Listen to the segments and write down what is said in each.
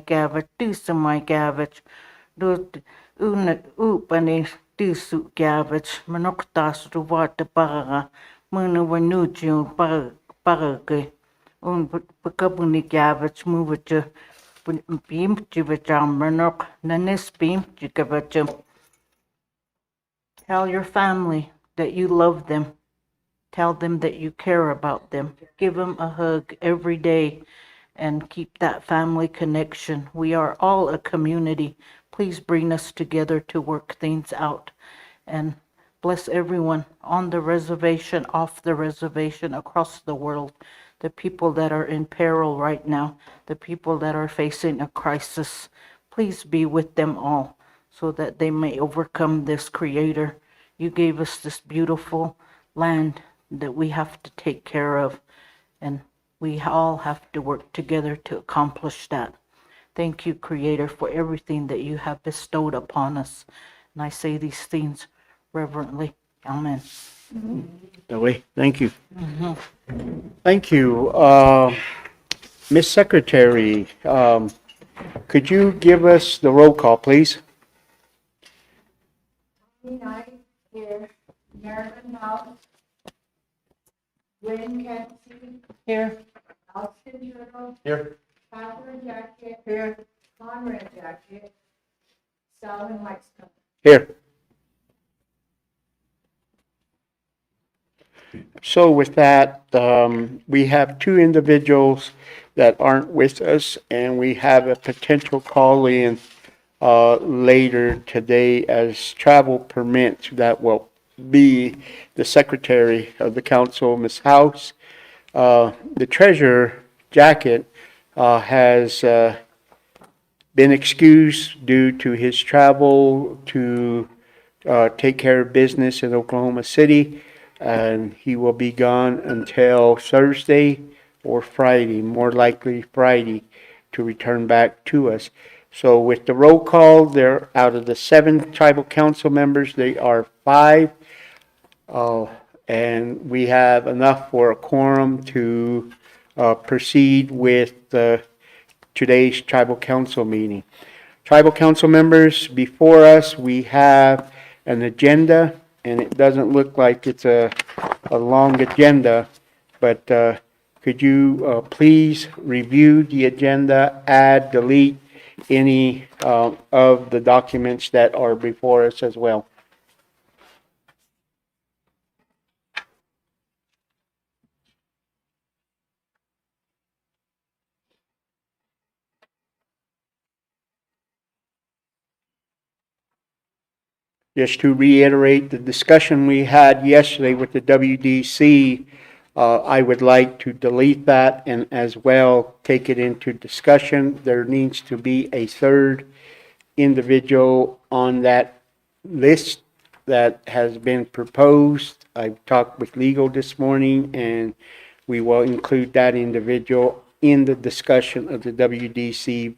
Gavich, Dusa my Gavich, Unat Upani, Dusu Gavich, Manoktas Ruwata Paraga, Muna Wanuju Parage, Pukabuni Gavich, Movacha, Beam Jivacham, Manok, Nanis Beam Jigavacham. Tell your family that you love them. Tell them that you care about them. Give them a hug every day and keep that family connection. We are all a community. Please bring us together to work things out. And bless everyone on the reservation, off the reservation, across the world. The people that are in peril right now, the people that are facing a crisis. Please be with them all so that they may overcome this, Creator. You gave us this beautiful land that we have to take care of, and we all have to work together to accomplish that. Thank you, Creator, for everything that you have bestowed upon us. And I say these things reverently. Amen. Billy, thank you. Thank you. Ms. Secretary, could you give us the roll call, please? Knight here, Marilyn House, Wayne Kensey, Here. Austin Turtle, Here. Catherine Jacket, here, Conrad Jacket, Salvin Whitescomb. Here. So with that, we have two individuals that aren't with us, and we have a potential call-in later today as travel permits. That will be the Secretary of the Council, Ms. House. The Treasurer, Jacket, has been excused due to his travel to take care of business in Oklahoma City, and he will be gone until Thursday or Friday, more likely Friday, to return back to us. So with the roll call, they're out of the 7 tribal council members, they are 5. And we have enough for a quorum to proceed with today's tribal council meeting. Tribal council members, before us, we have an agenda, and it doesn't look like it's a long agenda, but could you please review the agenda, add, delete any of the documents that are before us as well? Just to reiterate the discussion we had yesterday with the WDC, I would like to delete that and as well take it into discussion. There needs to be a third individual on that list that has been proposed. I talked with legal this morning, and we will include that individual in the discussion of the WDC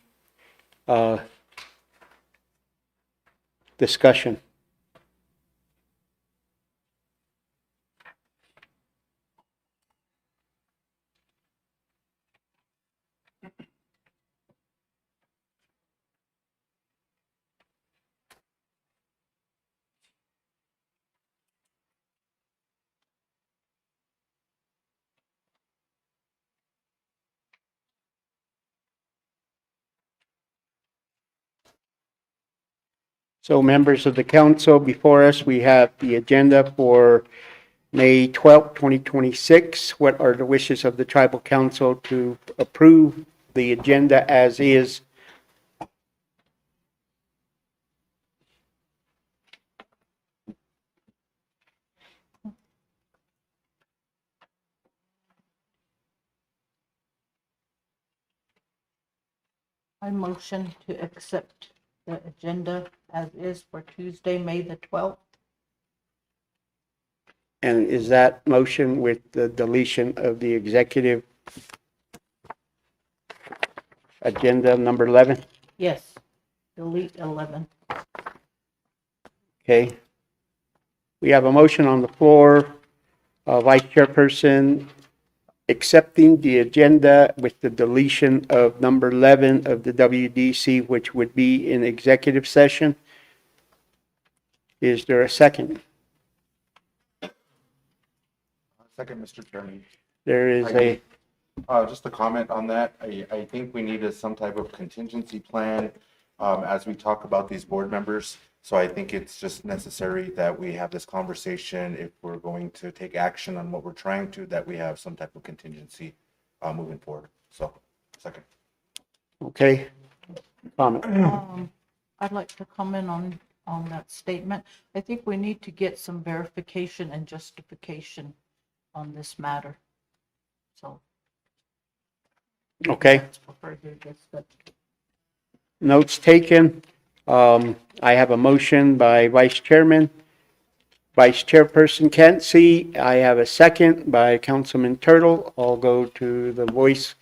discussion. So members of the council, before us, we have the agenda for May 12th, 2026. What are the wishes of the tribal council to approve the agenda as is? I motion to accept the agenda as is for Tuesday, May the 12th. And is that motion with the deletion of the executive agenda number 11? Yes. Delete 11. Okay. We have a motion on the floor. Vice Chairperson accepting the agenda with the deletion of number 11 of the WDC, which would be in executive session. Is there a second? Second, Mr. Chairman. There is a, Just a comment on that. I think we need some type of contingency plan as we talk about these board members. So I think it's just necessary that we have this conversation if we're going to take action on what we're trying to, that we have some type of contingency moving forward. So, second. okay, comment. I'd like to comment on that statement. I think we need to get some verification and justification on this matter. So. Okay. that's for further discussion. Notes taken. I have a motion by Vice Chairman. Vice Chairperson Kensey. I have a second by Councilman Turtle. I'll go to the voice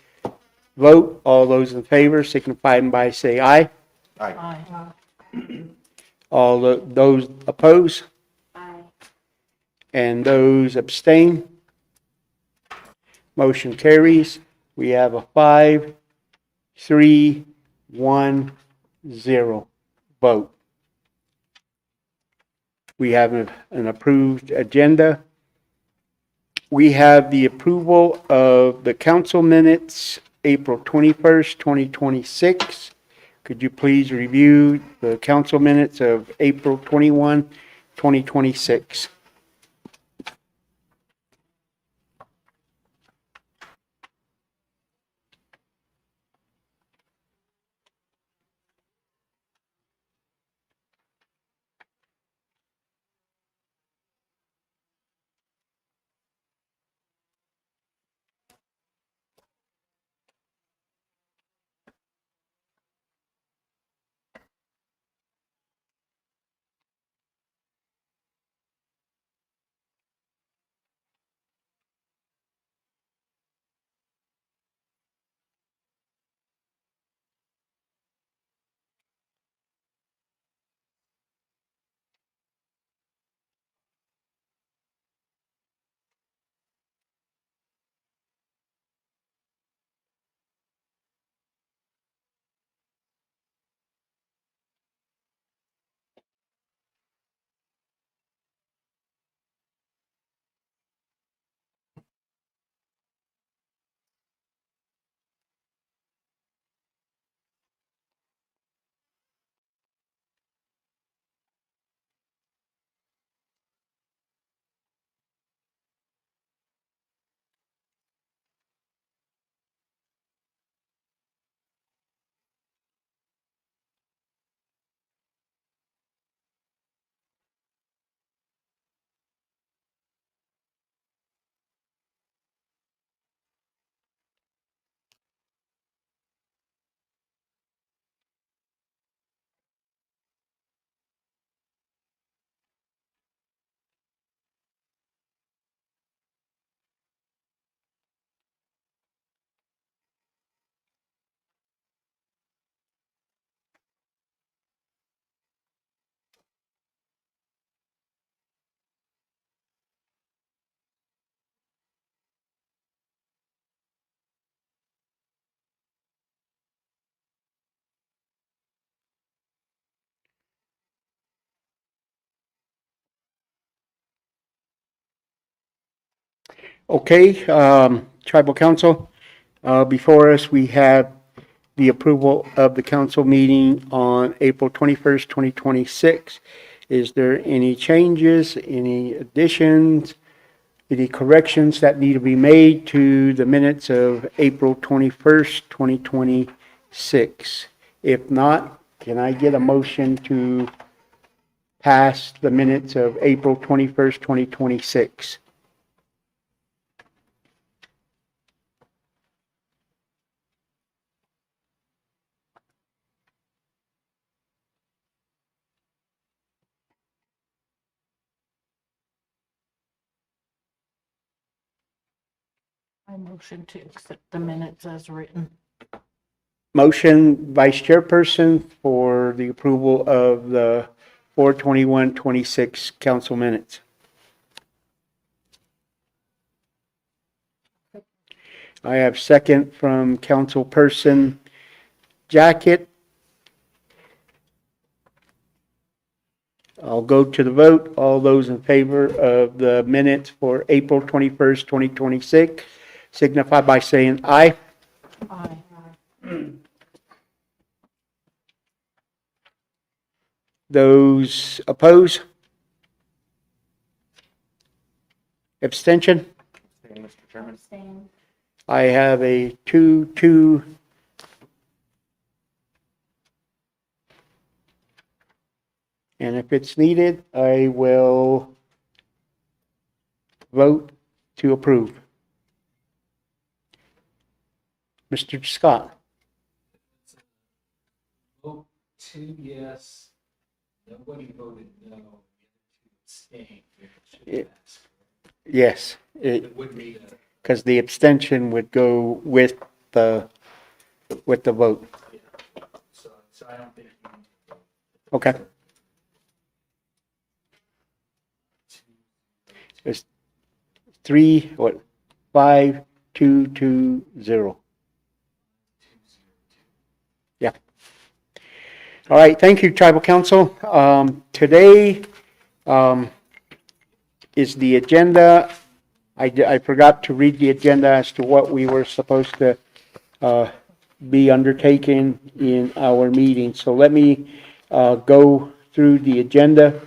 vote. All those in favor signify by say aye. Aye. Aye. All those oppose? Aye. And those abstain? Motion carries. We have a 5, 3, 1, 0 vote. We have an approved agenda. We have the approval of the council minutes, April 21st, 2026. Could you please review the council minutes of April 21, 2026? Okay, Tribal Council, before us, we have the approval of the council meeting on April 21st, 2026. Is there any changes, any additions, any corrections that need to be made to the minutes of April 21st, 2026? If not, can I get a motion to pass the minutes of April 21st, 2026? I motion to accept the minutes as written. Motion, Vice Chairperson, for the approval of the 4/21/26 council minutes. I have second from Councilperson Jacket. I'll go to the vote. All those in favor of the minutes for April 21st, 2026, signify by saying aye. Aye. Those opposed? Abstention? Mr. Chairman. Abstain. I have a 2-2. And if it's needed, I will vote to approve. Mr. Scott? Vote 2 yes, nobody voted no, the other 2 abstained. It should Yeah. pass. Yes, It would need a, because the abstention would go with the vote. so I don't think you need to vote. Okay. 2. It's 5-2-2-0. Yeah. All right, thank you, Tribal Council. Today is the agenda. I forgot to read the agenda as to what we were supposed to be undertaking in our meeting. So let me go through the agenda.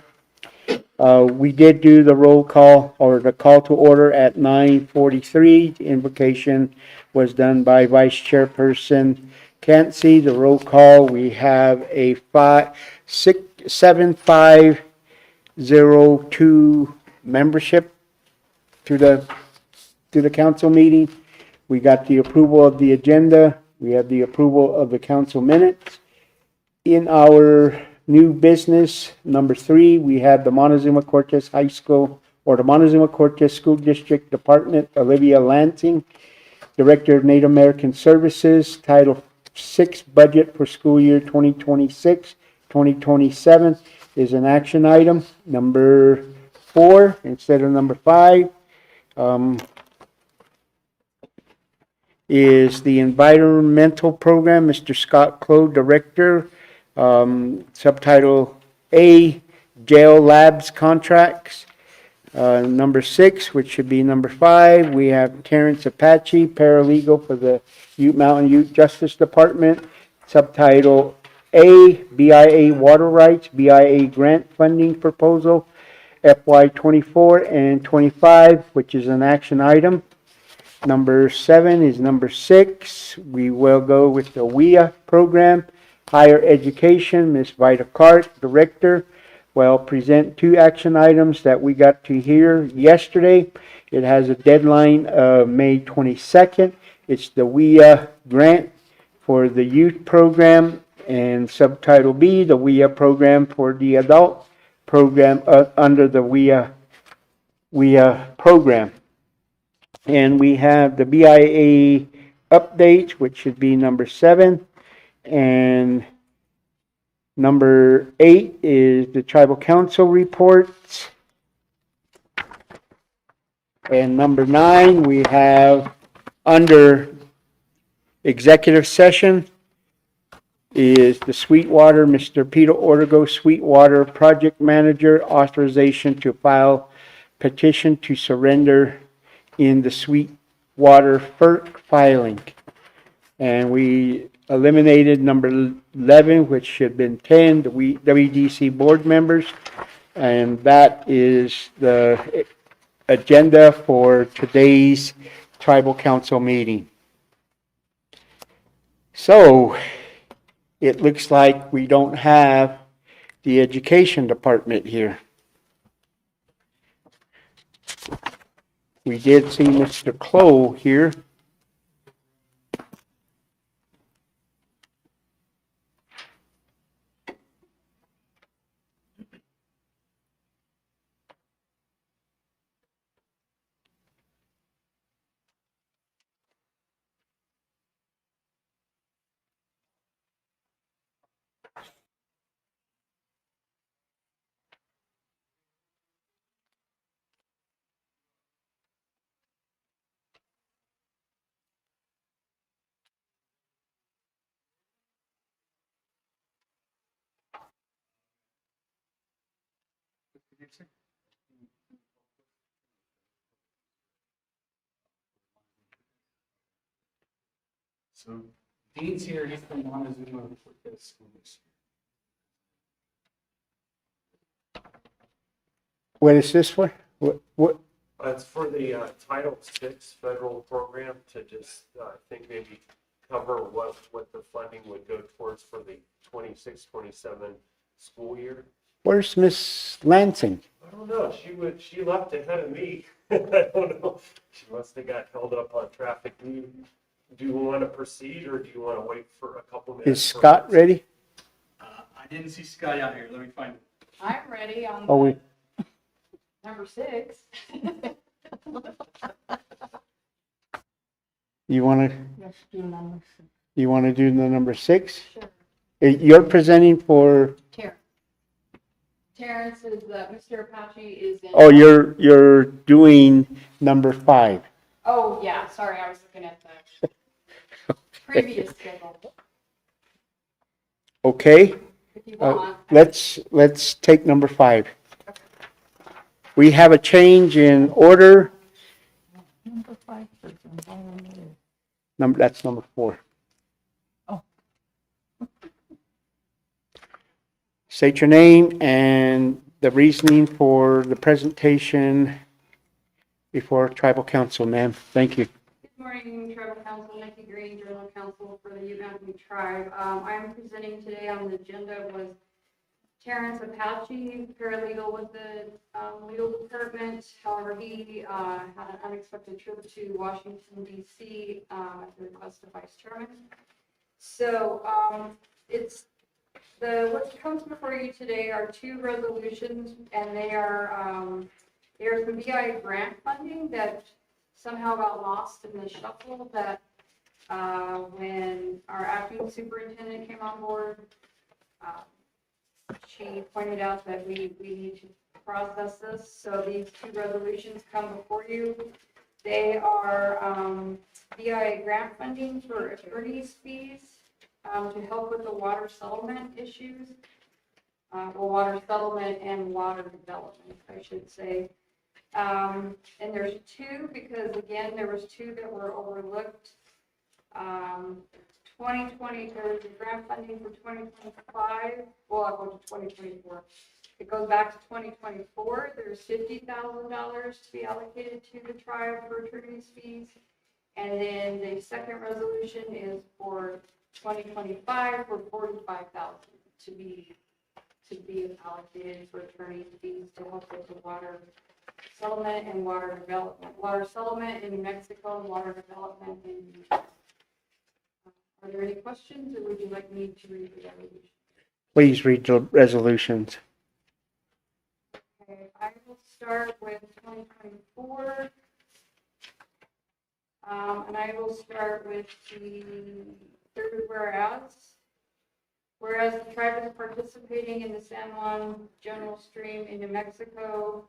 We did do the roll call or the call to order at 9:43. The invocation was done by Vice Chairperson Clancy. The roll call, we have a 7502 membership to the council meeting. We got the approval of the agenda. We have the approval of the council minutes. In our new business, number 3, we have the Montezuma Cortez High School, or the Montezuma Cortez School District Department, Olivia Lansing, Director of Native American Services, Title 6 Budget for School Year 2026-2027 is an action item. Number 4 instead of number 5 is the Environmental Program, Mr. Scott Clow, Director. Subtitle A, Jail Labs Contracts. Number 6, which should be number 5, we have Terrence Apache, Paralegal for the Ute Mountain Ute Justice Department. Subtitle A, BIA Water Rights, BIA Grant Funding Proposal, FY 24 and 25, which is an action item. Number 7 is number 6. We will go with the WIA program. Higher Education, Ms. Vita Cart, Director, will present 2 action items that we got to hear yesterday. It has a deadline of May 22nd. It's the WIA grant for the youth program, and subtitle B, the WIA program for the adult program under the WIA program. And we have the BIA updates, which should be number 7. And number 8 is the Tribal Council reports. And number 9, we have under executive session is the Sweetwater, Mr. Peter Ortego, Sweetwater Project Manager, authorization to file petition to surrender in the Sweetwater FERC filing. And we eliminated number 11, which should have been 10, the WDC board members. And that is the agenda for today's Tribal Council meeting. So, it looks like we don't have the Education Department here. We did see Mr. Clow here. So Dean's here, he's from Montezuma for this school this What is this for? What, It's for the Title VI federal program to just, I think maybe cover what the funding would go towards for the 26-27 school year. where's Miss Lansing? I don't know, she left ahead of me. I don't know. She must have got held up on traffic. Do you want to proceed or do you want to wait for a couple minutes? Is Scott ready? I didn't see Scott out here, let me find him. I'm ready on Oh, we, number 6. you wanna, Let's do number 6. you wanna do the number 6? Sure. You're presenting for, Terrence is, Mr. Apache is in. oh, you're doing number 5. Oh, yeah, sorry, I was looking at the previous schedule. Okay, If you want. let's take number 5. We have a change in order. Number 5 is environmental. That's number 4. Oh. State your name and the reasoning for the presentation before tribal council, ma'am. Thank you. Good morning, Tribal Council, Nikki Green, General Counsel for the Ugankon Tribe. I'm presenting today on the agenda was Terrence Apache, paralegal with the legal department. However, he had an unexpected trip to Washington DC at the request of Vice Chairman. So what comes before you today are 2 resolutions, and they are there's the VI grant funding that somehow got lost in the shuffle that when our acting superintendent came on board, she pointed out that we need to process this. So these 2 resolutions come before you. They are VI grant funding for attorney's fees to help with the water settlement issues. Well, water settlement and water development, I should say. And there's 2 because, again, there was 2 that were overlooked. 2020, there was a grant funding for 2025. Well, I'll go to 2024. It goes back to 2024. There's $50,000 to be allocated to the tribe for attorney's fees. And then the second resolution is for 2025 for $45,000 to be allocated for attorney's fees to help with the water settlement and water development. Water settlement in New Mexico, water development in New Mexico. Are there any questions, or would you like me to read the resolution? Please read the resolutions. Okay, I will start with 2024. And I will start with the third whereas. Whereas the tribe is participating in the San Juan General Stream in New Mexico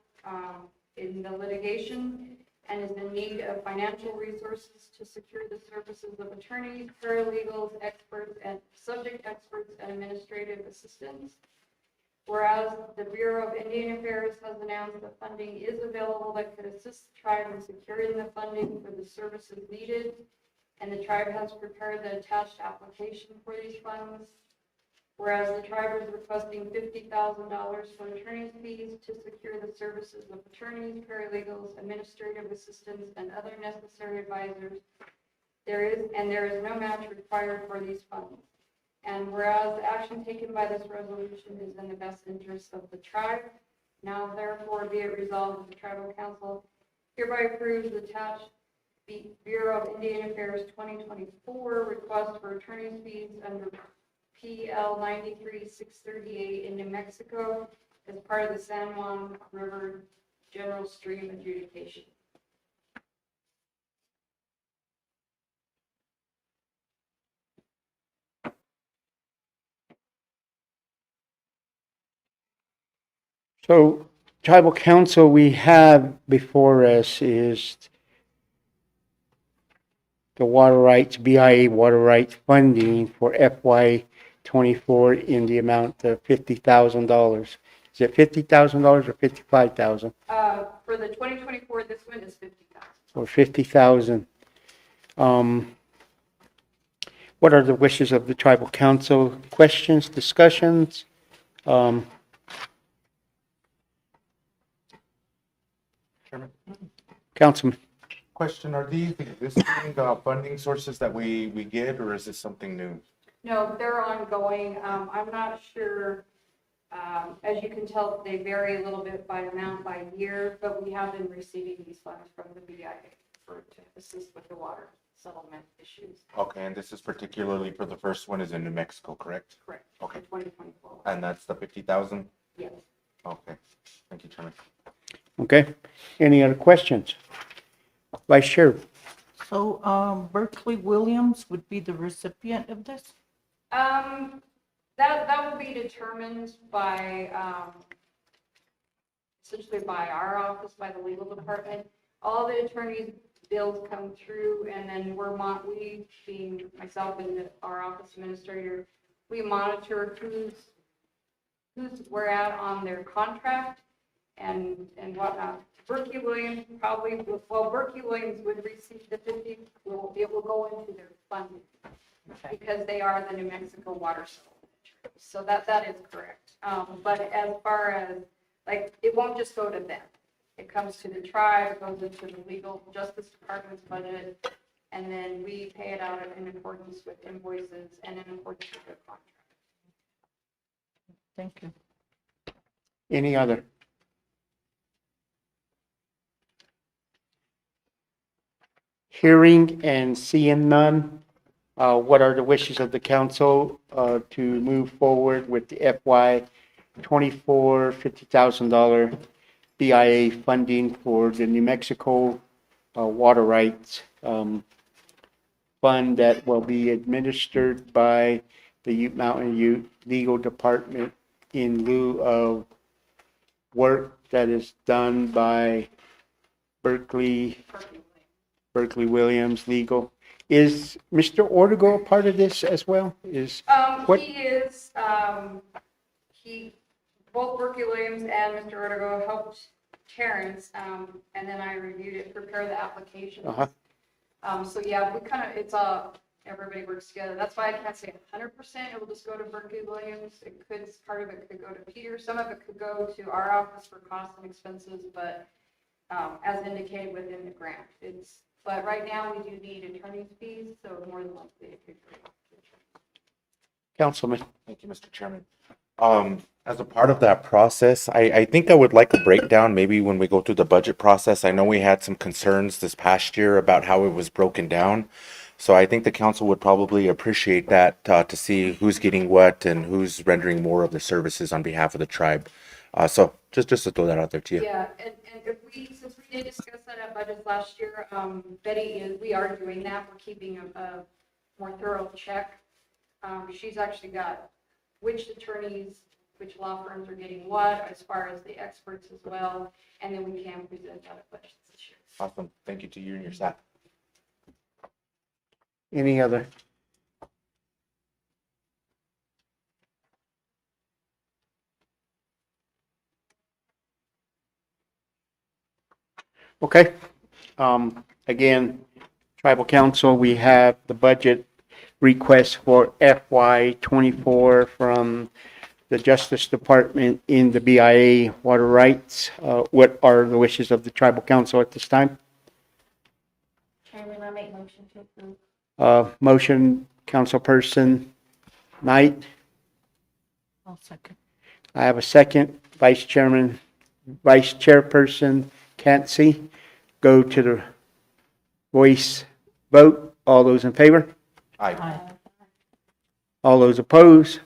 in the litigation and is in need of financial resources to secure the services of attorneys, paralegals, experts, and subject experts and administrative assistants. Whereas the Bureau of Indian Affairs has announced that funding is available that could assist the tribe in securing the funding for the services needed, and the tribe has prepared the attached application for these funds. Whereas the tribe is requesting $50,000 for attorney's fees to secure the services of attorneys, paralegals, administrative assistants, and other necessary advisors. There is no match required for these funds. And whereas the action taken by this resolution is in the best interest of the tribe, now therefore be it resolved that the Tribal Council hereby approves the attached Bureau of Indian Affairs 2024 request for attorney's fees under PL 93-638 in New Mexico as part of the San Juan River General Stream adjudication. So, tribal council we have before us is the water rights, BIA water rights funding for FY '24 in the amount of $50,000. Is it $50,000 or 55,000? For the 2024, this one is 50,000. Or 50,000? What are the wishes of the tribal council? Questions, discussions? Chairman? Councilman? Question, are these existing funding sources that we get, or is this something new? No, they're ongoing. I'm not sure, as you can tell, they vary a little bit by amount by year, but we have been receiving these funds from the BIA to assist with the water settlement issues. Okay, and this is particularly for the first one is in New Mexico, correct? Correct. Okay. 2024. And that's the 50,000? Yes. Okay, thank you, Chairman. Okay. Any other questions? Vice Chair? So, Berkeley Williams would be the recipient of this? That will be determined by, essentially by our office, by the legal department. All the attorneys' bills come through, and then we, being myself and our office administrator, we monitor who's we're at on their contract and whatnot. Berkeley Williams Berkeley Williams would receive the 50, it will go into their funding because they are the New Mexico water settlement. So that is correct. But as far as, like, it won't just go to them. It comes to the tribe, it goes into the legal justice department's budget, and then we pay it out in accordance with invoices and in accordance with their contract. Thank you. Any other? Hearing and seeing none, what are the wishes of the council to move forward with the FY '24 $50,000 BIA funding for the New Mexico water rights fund that will be administered by the Ute Mountain Ute Legal Department in lieu of work that is done by Berkeley Williams Legal. Is Mr. Ortego a part of this as well? What- He is, both Berkeley Williams and Mr. Ortego helped Terrence, and then I reviewed it, prepare the application. So yeah, it's everybody works together. That's why I can't say 100%, it will just go to Berkeley Williams. Part of it could go to Peter, some of it could go to our office for costs and expenses, but as indicated within the grant, but right now we do need attorney's fees, so more than likely it could go. Councilman? Thank you, Mr. Chairman. As a part of that process, I think I would like a breakdown, maybe when we go through the budget process. I know we had some concerns this past year about how it was broken down. So I think the council would probably appreciate that, to see who's getting what and who's rendering more of the services on behalf of the tribe. So just to throw that out there to you. Yeah, and since we did discuss that at budget last year, we are doing that. We're keeping a more thorough check. She's actually got which attorneys, which law firms are getting what, as far as the experts as well, and then we can present that at budget this year. Awesome. Thank you to you and your staff. Any other? Okay. Again, Tribal Council, we have the budget request for FY '24 from the Justice Department in the BIA water rights. What are the wishes of the Tribal Council at this time? Chairman, I make motion to approve. Motion, Councilperson Knight. I'll second. I have a second. Vice Chairperson Clancy. Go to the voice vote. All those in favor? Aye. Aye. All those opposed?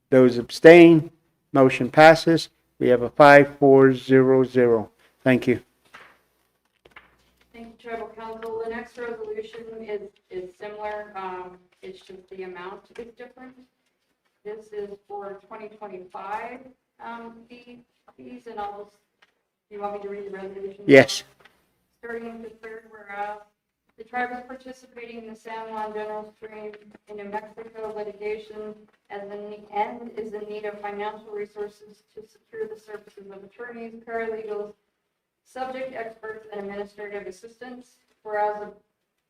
Those abstain? Motion passes. We have a 5-4-0-0. Thank you. Thank you, Tribal Council. The next resolution is similar. It's just the amount is different. This is for 2025 fees, and you want me to read the resolution? Yes. Starting with the third whereas, the tribe is participating in the San Juan General Stream in New Mexico litigation and is in need of financial resources to secure the services of attorneys, paralegals, subject experts, and administrative assistants. Whereas the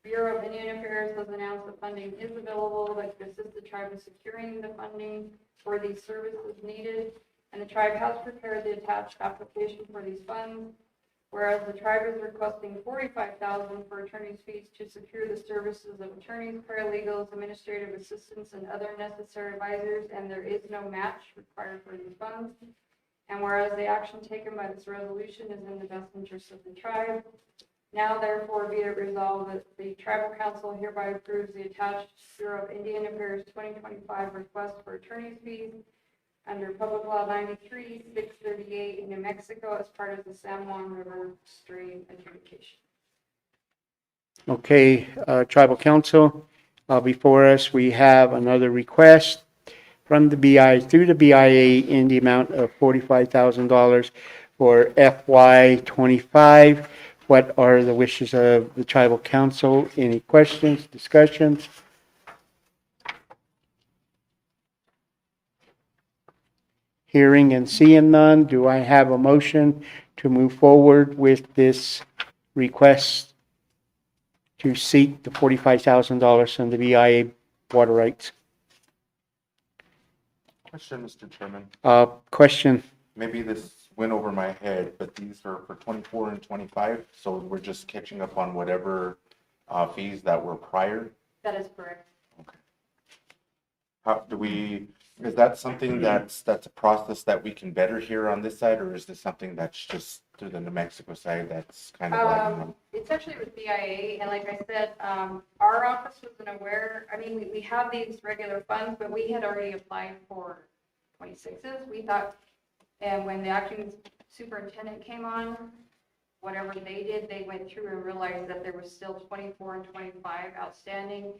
Bureau of Indian Affairs has announced that funding is available that could assist the tribe in securing the funding for these services needed, and the tribe has prepared the attached application for these funds. Whereas the tribe is requesting $45,000 for attorney's fees to secure the services of attorneys, paralegals, administrative assistants, and other necessary advisors, and there is no match required for these funds. And whereas the action taken by this resolution is in the best interest of the tribe, now therefore be it resolved that the tribal council hereby approves the attached Bureau of Indian Affairs 2025 request for attorney's fees under Public Law 93-638 in New Mexico as part of the San Juan River Stream adjudication. Okay, Tribal Council, before us, we have another request from the BI through the BIA in the amount of $45,000 for FY '25. What are the wishes of the Tribal Council? Any questions, discussions? Hearing and seeing none, do I have a motion to move forward with this request to seek the $45,000 from the BIA water rights? Question, Mr. Chairman. Question, Maybe this went over my head, but these are for 24 and 25, so we're just catching up on whatever fees that were prior. That is correct. How do we, is that something that's a process that we can better here on this side, or is this something that's just through the New Mexico side that's kind of like? It's actually with BIA, and like I said, our office wasn't aware, I mean, we have these regular funds, but we had already applied for 26s, we thought, and when the acting superintendent came on, whatever they did, they went through and realized that there was still 24 and 25 outstanding.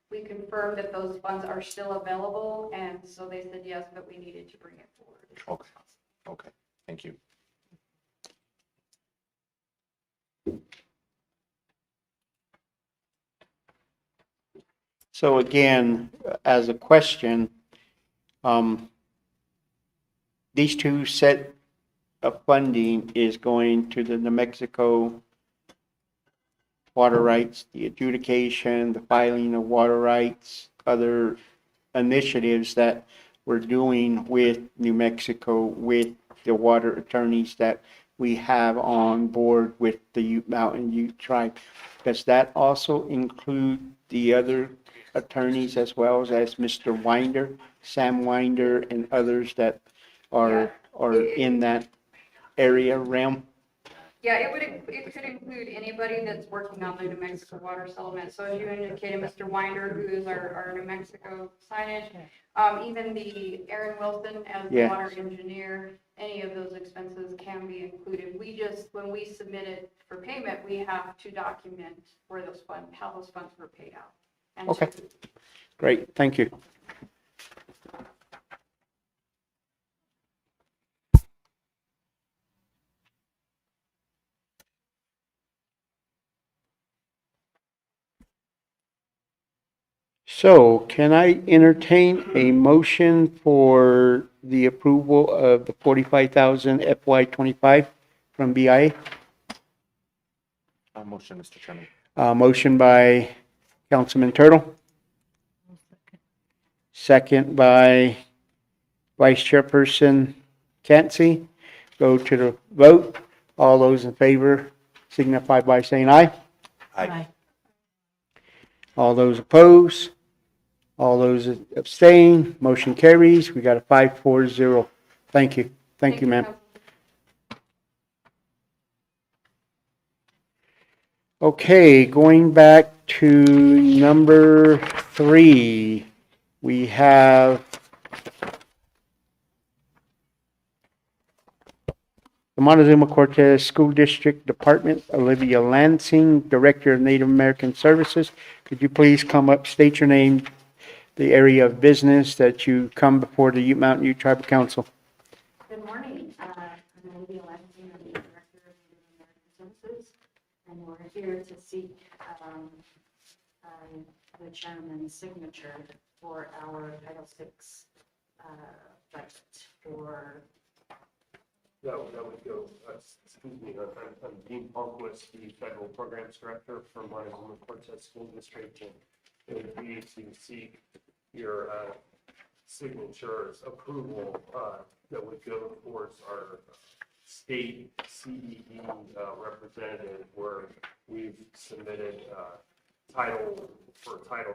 We confirmed that those funds are still available, and so they said yes, but we needed to bring it forward. Okay, thank you. so again, as a question, these two set of funding is going to the New Mexico water rights, the adjudication, the filing of water rights, other initiatives that we're doing with New Mexico, with the water attorneys that we have on board with the Ute Mountain Ute Tribe. Does that also include the other attorneys as well as Mr. Winder, Sam Winder, and others that are in that area realm? Yeah, it could include anybody that's working on the New Mexico water settlement. So as you indicated, Mr. Winder, who is our New Mexico signage, even the Aaron Wilson as the Yes. water engineer, any of those expenses can be included. We just, when we submit it for payment, we have to document where those funds, how those funds were paid out. And Okay. Great, thank you. So can I entertain a motion for the approval of the 45,000 FY '25 from BIA? Motion, Mr. Chairman. Motion by Councilman Turtle, second by Vice Chairperson Clancy. Go to the vote. All those in favor signify by saying aye. Aye. All those opposed? All those abstain? Motion carries. We got a 5-4-0. Thank you. Thank you, ma'am. Council. Okay, going back to number 3, we have the Montezuma Cortez School District Department, Olivia Lansing, Director of Native American Services. Could you please come up, state your name, the area of business that you come before the Ute Mountain Ute Tribal Council? Good morning. I'm Olivia Lansing, I'm the Director of Native American Services. And we're here to seek the chairman's signature for our Title VI budget for, That would go, excuse me, I'm Dean Palmquist, the Federal Programs Director for Montezuma Cortez School District. And it would be to seek your signatures approval that would go towards our state CEE representative, where we've submitted Title VI,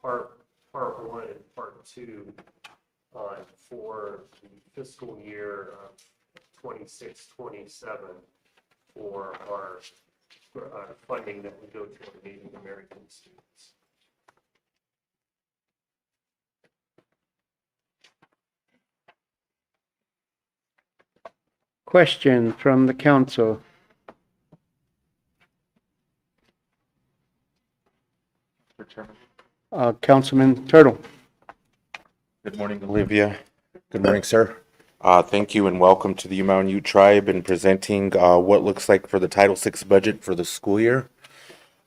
Part 1 and Part 2 for the fiscal year 26-27 for our funding that would go to our Native American students. Question from the council. Mr. Chairman. Councilman Turtle. Good morning, Olivia. Good morning, sir. Thank you and welcome to the Umayyad Ute Tribe in presenting what looks like for the Title VI budget for the school year.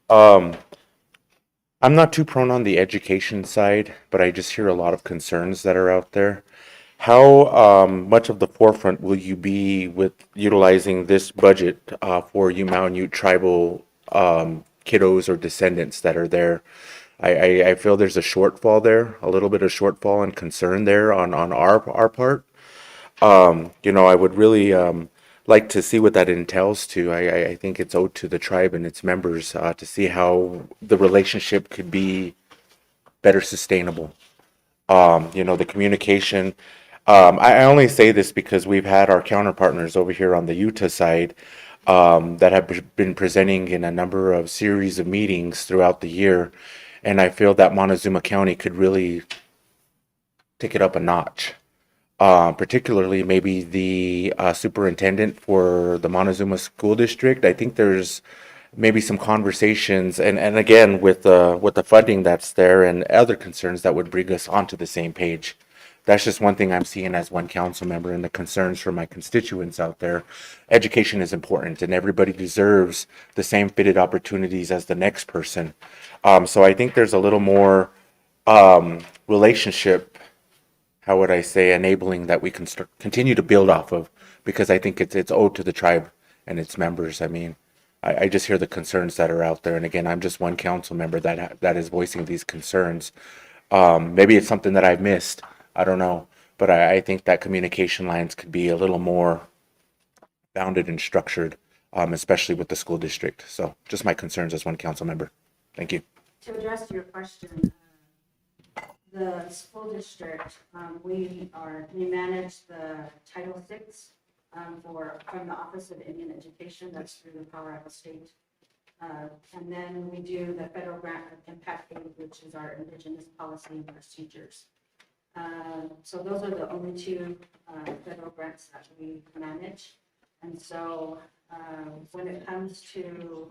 I'm not too prone on the education side, but I just hear a lot of concerns that are out there. How much of the forefront will you be with utilizing this budget for Umayyad Ute tribal kiddos or descendants that are there? I feel there's a shortfall there, a little bit of shortfall and concern there on our part. I would really like to see what that entails too. I think it's owed to the tribe and its members to see how the relationship could be better sustainable. The communication. I only say this because we've had our counterpartners over here on the Utah side that have been presenting in a number of series of meetings throughout the year. And I feel that Montezuma County could really take it up a notch. Particularly maybe the superintendent for the Montezuma School District. I think there's maybe some conversations, and again, with the funding that's there and other concerns that would bring us onto the same page. That's just one thing I'm seeing as one council member and the concerns from my constituents out there. Education is important and everybody deserves the same fitted opportunities as the next person. So I think there's a little more relationship, how would I say, enabling that we can continue to build off of, because I think it's owed to the tribe and its members. I mean, I just hear the concerns that are out there. And again, I'm just one council member that is voicing these concerns. Maybe it's something that I've missed. I don't know. But I think that communication lines could be a little more bounded and structured, especially with the school district. So just my concerns as one council member. Thank you. to address your question, the school district, we manage the Title VI from the Office of Indian Education, that's through the Colorado State. And then we do the federal grant of Impact Aid, which is our indigenous policy and procedures. So those are the only two federal grants that we manage. And so when it comes to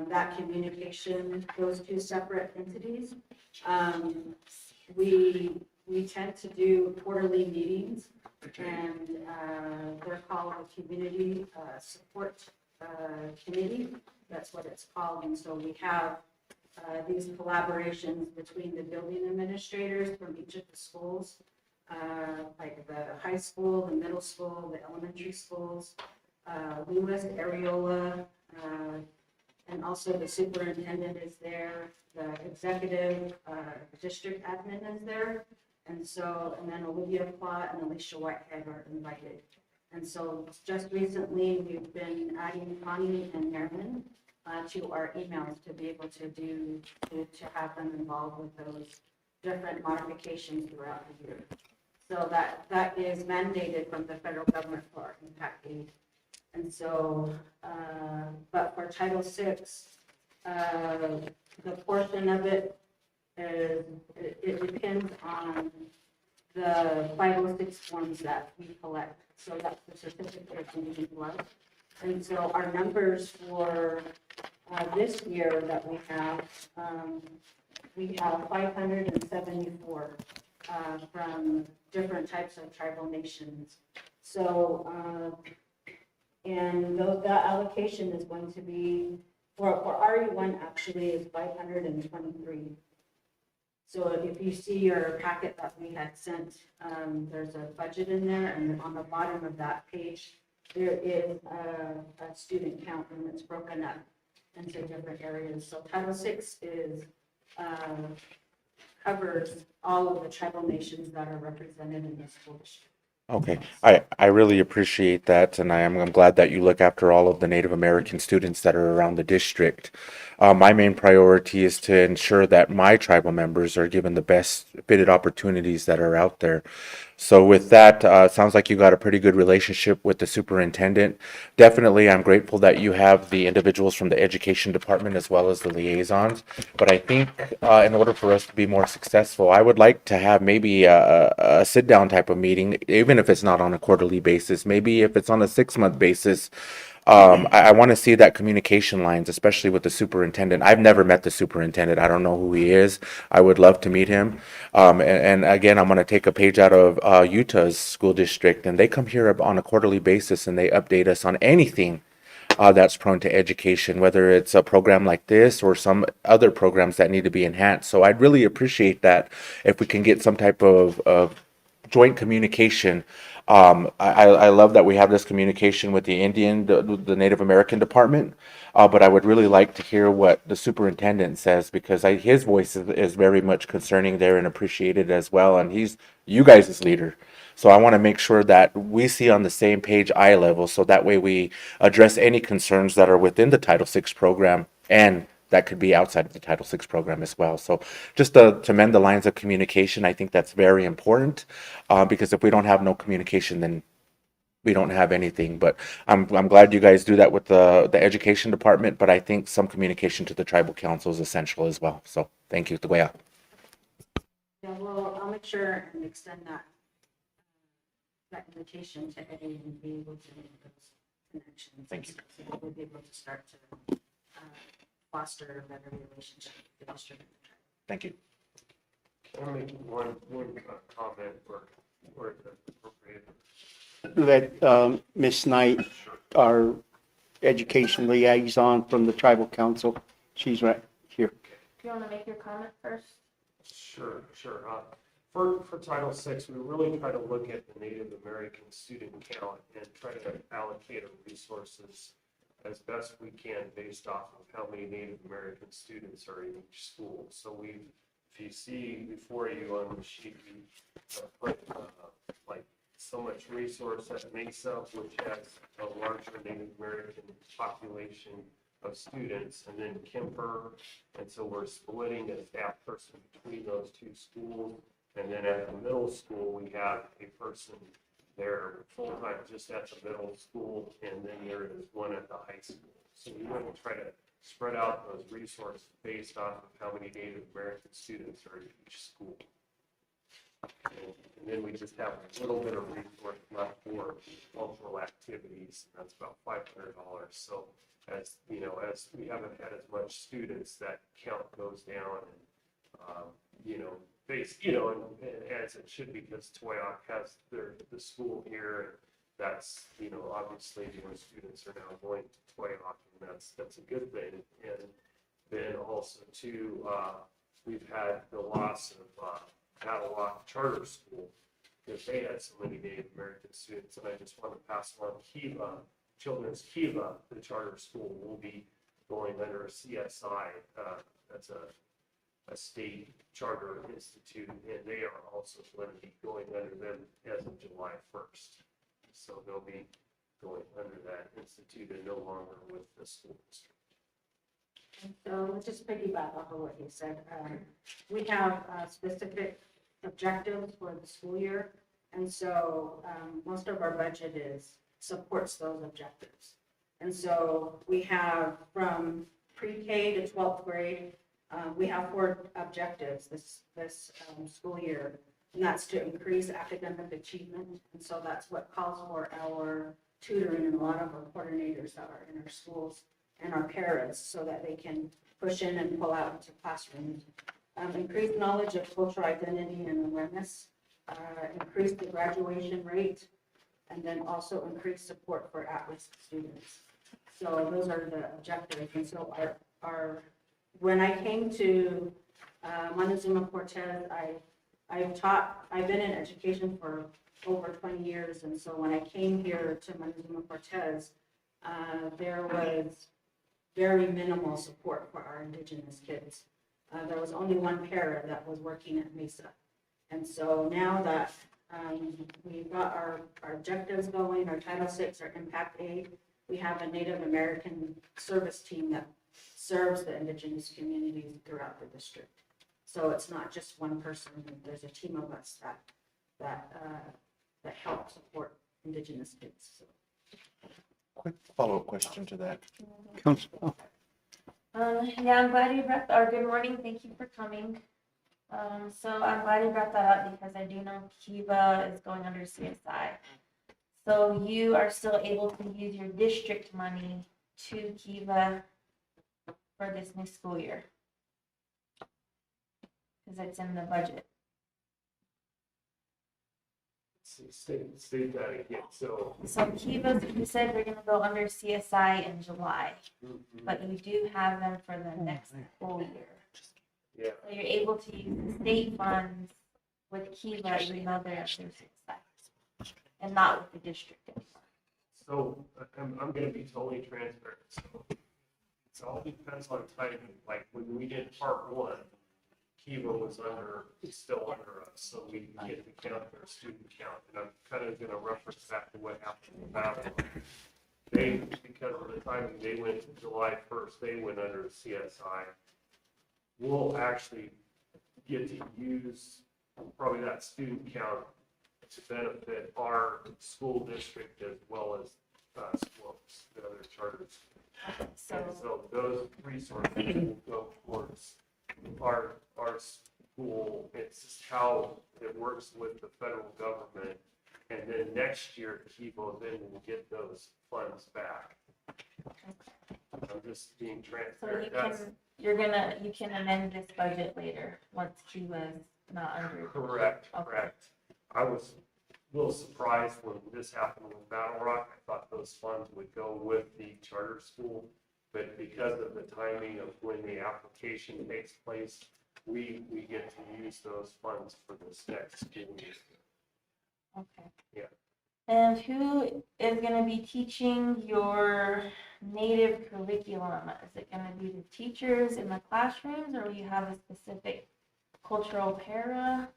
that communication, those two separate entities, we tend to do quarterly meetings, and they're called a community support committee. That's what it's called. And so we have these collaborations between the building administrators from each of the schools, like the high school, the middle school, the elementary schools, Lewis, Areola, and also the superintendent is there, the executive district admin is there, and then Olivia Plott and Alicia Whitehead are invited. And so just recently, we've been adding Connie and Marilyn to our emails to be able to have them involved with those different modifications throughout the year. So that is mandated from the federal government for our impact aid. And so, but for Title VI, the portion of it is, it depends on the 506 forms that we collect. So that's the certificate of Indian blood. And so our numbers for this year that we have 574 from different types of tribal nations. So And that allocation is going to be, for RE1 actually is 523. So if you see your packet that we had sent, there's a budget in there, and on the bottom of that page, there is a student count, and it's broken up into different areas. So Title VI is, covers all of the tribal nations that are represented in the school district. Okay, I really appreciate that, and I'm glad that you look after all of the Native American students that are around the district. My main priority is to ensure that my tribal members are given the best fitted opportunities that are out there. So with that, it sounds like you got a pretty good relationship with the superintendent. Definitely, I'm grateful that you have the individuals from the education department as well as the liaisons. But I think in order for us to be more successful, I would like to have maybe a sit-down type of meeting, even if it's not on a quarterly basis, maybe if it's on a 6-month basis. I want to see that communication lines, especially with the superintendent. I've never met the superintendent. I don't know who he is. I would love to meet him. And again, I'm going to take a page out of Utah's school district, and they come here on a quarterly basis and they update us on anything that's prone to education, whether it's a program like this or some other programs that need to be enhanced. So I'd really appreciate that if we can get some type of joint communication. I love that we have this communication with the the Native American department, but I would really like to hear what the superintendent says, because his voice is very much concerning there and appreciated as well, and he's you guys' leader. So I want to make sure that we see on the same page eye level, so that way we address any concerns that are within the Title VI program and that could be outside of the Title VI program as well. So just to mend the lines of communication, I think that's very important, because if we don't have no communication, then we don't have anything. But I'm glad you guys do that with the education department, but I think some communication to the tribal council is essential as well. So thank you, Tugueya. Yeah, well, I'll make sure and extend that invitation to Eddie and be able to make those connections. Thank you. So that we'll be able to start to foster a better relationship with the district. Thank you. Can I make one comment or it's appropriate? Let Ms. Knight, our education liaison from the tribal council, she's right here. Do you want to make your comment first? Sure. For Title VI, we really try to look at the Native American student count and try to allocate our resources as best we can based off of how many Native American students are in each school. So if you see before you on the sheet, we put like so much resource at Mesa, which has a larger Native American population of students, and then Kemper. And so we're splitting a staff person between those two schools. And then at the middle school, we have a person there full-time just at the middle school, and then there is one at the high school. So we want to try to spread out those resources based off of how many Native American students are in each school. And then we just have a little bit of resource left for cultural activities, and that's about $500. So as you know, as we haven't had as much students, that count goes down, and as it should be, because Toyoak has the school here, and that's, obviously more students are now going to Toyoak, and that's a good thing. And then also too, we've had the loss of Catalog Charter School, because they had so many Native American students, and I just want to pass along Kiva, Children's Kiva, the charter school will be going under a CSI. That's a state charter institute, and they are also going to be going under them as of July 1st. So they'll be going under that institute and no longer with the school district. So let's just piggyback off of what you said. We have specific objectives for the school year, and so most of our budget supports those objectives. And so we have from pre-K to 12th grade, we have 4 objectives this school year, and that's to increase academic achievement. And so that's what calls for our tutoring and a lot of our coordinators that are in our schools and our paras, so that they can push in and pull out into classrooms. Increase knowledge of cultural identity and awareness, increase the graduation rate, and then also increase support for at-risk students. So those are the objectives. And so when I came to Montezuma Cortez, I've been in education for over 20 years. And so when I came here to Montezuma Cortez, there was very minimal support for our Indigenous kids. There was only one para that was working at Mesa. And so now that we've got our objectives going, our Title VI, our Impact Aid, we have a Native American service team that serves the Indigenous communities throughout the district. So it's not just one person, there's a team of us that help support Indigenous kids. So. Quick follow-up question to that. Council, Yeah, I'm glad you brought, or good morning, thank you for coming. So I'm glad you brought that up because I do know Kiva is going under CSI. So you are still able to use your district money to Kiva for this new school year. Because it's in the budget. State that again, so. So Kiva, you said they're gonna go under CSI in July, but you do have them for the next school year. Yeah, So you're able to use the state funds with Kiva, even though they're under CSI, and not with the district anymore. so I'm gonna be totally transparent, so. It all depends on timing, like when we did part one, Kiva was still under us, so we get to count their student count, and I'm kind of gonna reference back to what happened in Babylon. They, because of the timing, they went to July 1st, they went under CSI. We'll actually get to use probably that student count to benefit our school district as well as schools, the other charters. So, And so those resources will go towards our school. It's just how it works with the federal government. And then next year, Kiva then will get those funds back. I'm just being so transparent. you can amend this budget later, once Kiva's not under. Correct, Okay. correct. I was a little surprised when this happened with Battle Rock. I thought those funds would go with the charter school. But because of the timing of when the application takes place, we get to use those funds for this next school year. Okay. Yeah. And who is gonna be teaching your native curriculum? Is it gonna be the teachers in the classrooms, or will you have a specific cultural para?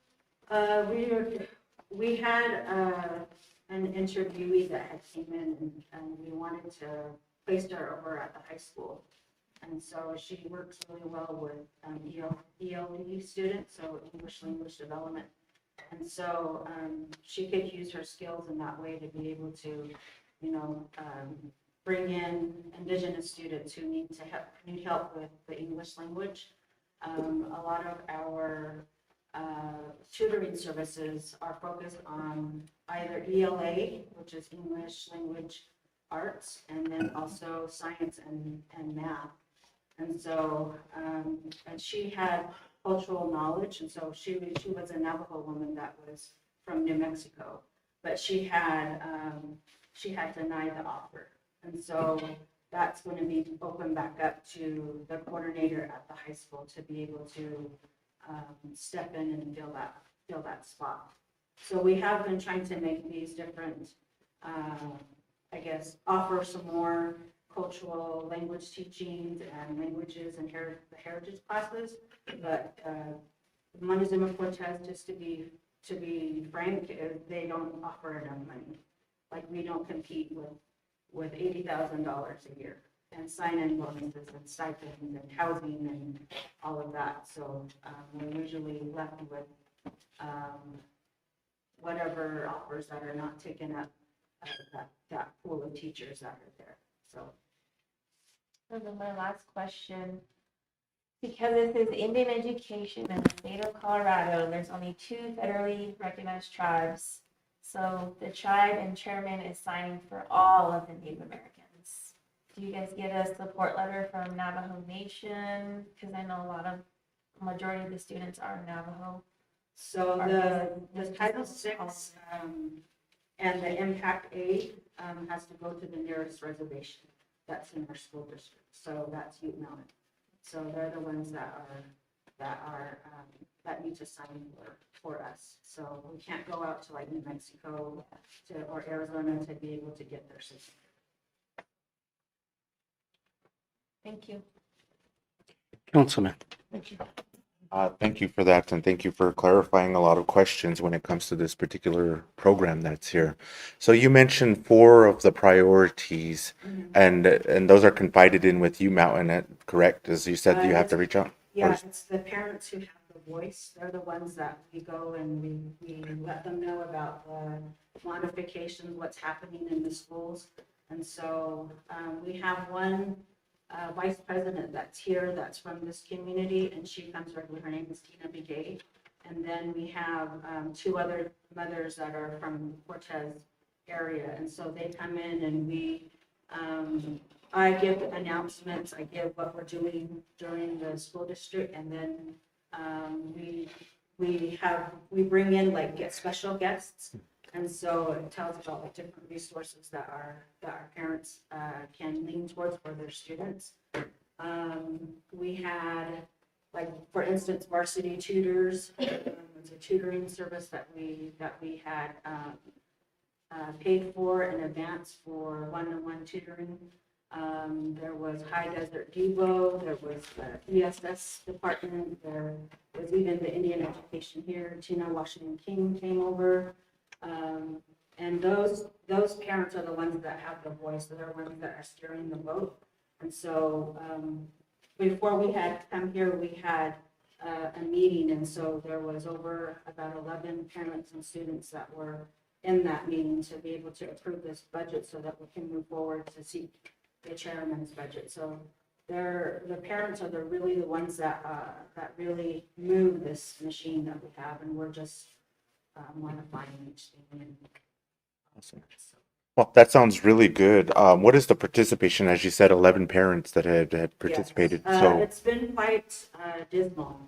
We had an interviewee that had came in and we wanted to place her over at the high school. And so she works really well with ELD students, so English Language Development. And so she could use her skills in that way to be able to, bring in Indigenous students who need help with the English language. A lot of our tutoring services are focused on either ELA, which is English Language Arts, and then also science and math. And so, and she had cultural knowledge, and so she was a Navajo woman that was from New Mexico, but she had denied the offer. And so that's going to be opened back up to the coordinator at the high school to be able to step in and fill that spot. So we have been trying to make these different, offer some more cultural language teachings and languages and the heritage classes. But Montezuma Cortez, just to be frank, they don't offer enough money. Like, we don't compete with $80,000 a year and sign-in bonuses and stipends and housing and all of that. So we're usually left with whatever offers that are not taken up that pool of teachers that are there. So. And then my last question, because this is Indian education in the state of Colorado, there's only 2 federally recognized tribes. So the tribe and chairman is signing for all of the Native Americans. Do you guys get a support letter from Navajo Nation? Because I know majority of the students are Navajo. So the Title VI And the impact aid has to go to the nearest reservation that's in our school district. So that's Ute Mountain. So they're the ones that need to sign for us. So we can't go out to like New Mexico or Arizona to be able to get their certificate. Thank you. Councilman. Thank you. Thank you for that, and thank you for clarifying a lot of questions when it comes to this particular program that's here. So you mentioned 4 of the priorities, and those are confided in with you, Mountain, correct? As you said, you have to reach out? Yeah, it's the parents who have the voice. They're the ones that we go and we let them know about the modifications, what's happening in the schools. And so we have one vice president that's here, that's from this community, and she comes regularly. Her name is Tina Begay. And then we have 2 other mothers that are from Cortez area. And so they come in and I give announcements, I give what we're doing during the school district, and then we bring in get special guests. And so it tells about like different resources that our parents can lean towards for their students. We had, like, for instance, Varsity Tutors. It's a tutoring service that we had paid for in advance for one-on-one tutoring. There was High Desert Depot, there was the ESS department, there was even the Indian Education here. Tina Washington King came over. And those parents are the ones that have the voice. They're the ones that are steering the boat. And so before we had come here, we had a meeting. And so there was over about 11 parents and students that were in that meeting to be able to approve this budget so that we can move forward to seek the chairman's budget. So the parents are really the ones that really move this machine that we have. And we're just modifying each thing. Awesome. Well, that sounds really good. What is the participation? As you said, 11 parents that had participated. Yes. So It's been quite dismal,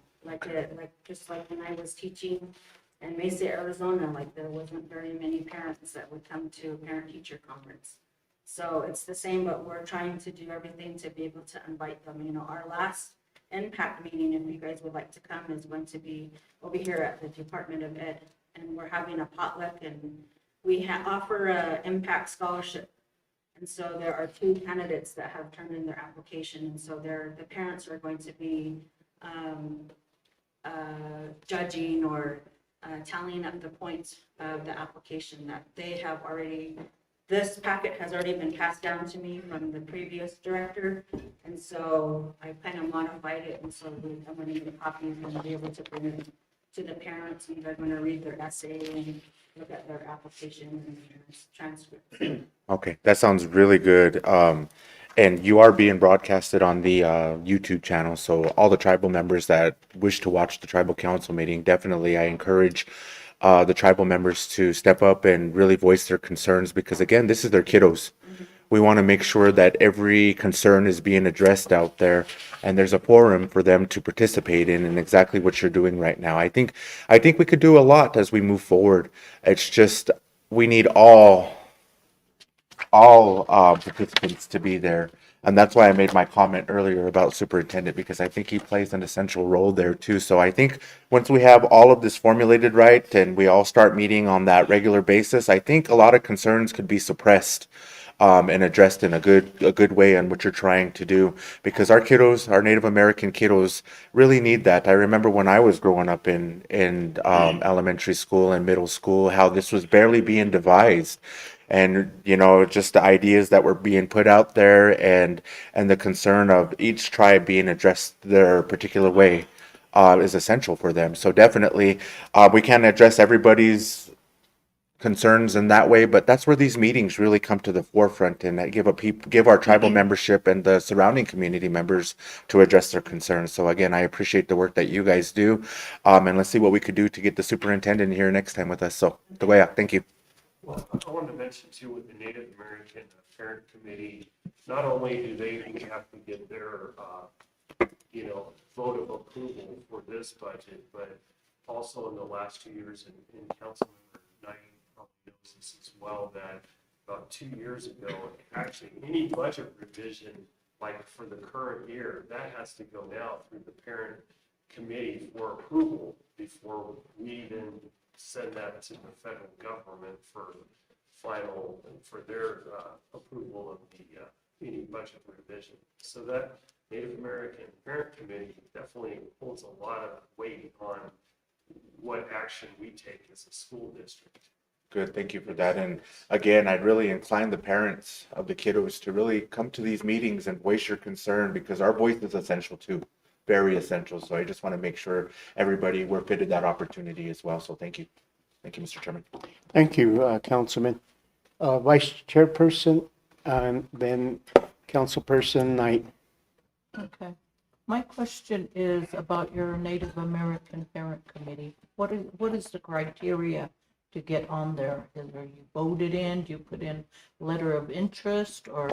just like when I was teaching in Mesa, Arizona, there wasn't very many parents that would come to a parent-teacher conference. So it's the same, but we're trying to do everything to be able to invite them. Our last impact meeting, if you guys would like to come, is going to be over here at the Department of Ed. And we're having a potluck, and we offer a impact scholarship. And so there are 2 candidates that have turned in their application. And so the parents are going to be judging or tallying up the points of the application that they have already. This packet has already been passed down to me from the previous director. And so I kind of modified it. And so I'm going to get copies and be able to bring it to the parents, and they're going to read their essay and look at their application and their transcript. okay, that sounds really good. And you are being broadcasted on the YouTube channel. So all the tribal members that wish to watch the tribal council meeting, definitely I encourage the tribal members to step up and really voice their concerns, because again, this is their kiddos. We want to make sure that every concern is being addressed out there, and there's a forum for them to participate in, and exactly what you're doing right now. I think we could do a lot as we move forward. It's just we need all participants to be there. And that's why I made my comment earlier about superintendent, because I think he plays an essential role there too. So I think once we have all of this formulated right and we all start meeting on that regular basis, I think a lot of concerns could be suppressed and addressed in a good way on what you're trying to do, because our kiddos, our Native American kiddos, really need that. I remember when I was growing up in elementary school and middle school, how this was barely being devised. And just the ideas that were being put out there, and the concern of each tribe being addressed their particular way is essential for them. So definitely we can't address everybody's concerns in that way, but that's where these meetings really come to the forefront, and give our tribal membership and the surrounding community members to address their concerns. So again, I appreciate the work that you guys do, and let's see what we could do to get the superintendent here next time with us. So Dwayne, thank you. Well, I wanted to mention too, with the Native American Parent Committee, not only do we have to get their, vote of approval for this budget, but also in the last 2 years, and Councilmember Knight probably knows this as well. about 2 years ago. Actually, any budget revision, like for the current year, that has to go now through the parent committee for approval before we then send that to the federal government for final, for their approval of the any budget revision. So that Native American Parent Committee definitely holds a lot of weight on what action we take as a school district. Good, thank you for that. And again, I'd really incline the parents of the kiddos to really come to these meetings and voice your concern because our voice is essential too, very essential. So I just want to make sure everybody, we're fitted that opportunity as well. So thank you. Thank you, Mr. Chairman. Thank you, Councilman. Vice Chairperson, and then Councilperson Knight. Okay. My question is about your Native American Parent Committee. What is the criteria to get on there? Are you voted in? Do you put in letter of interest, or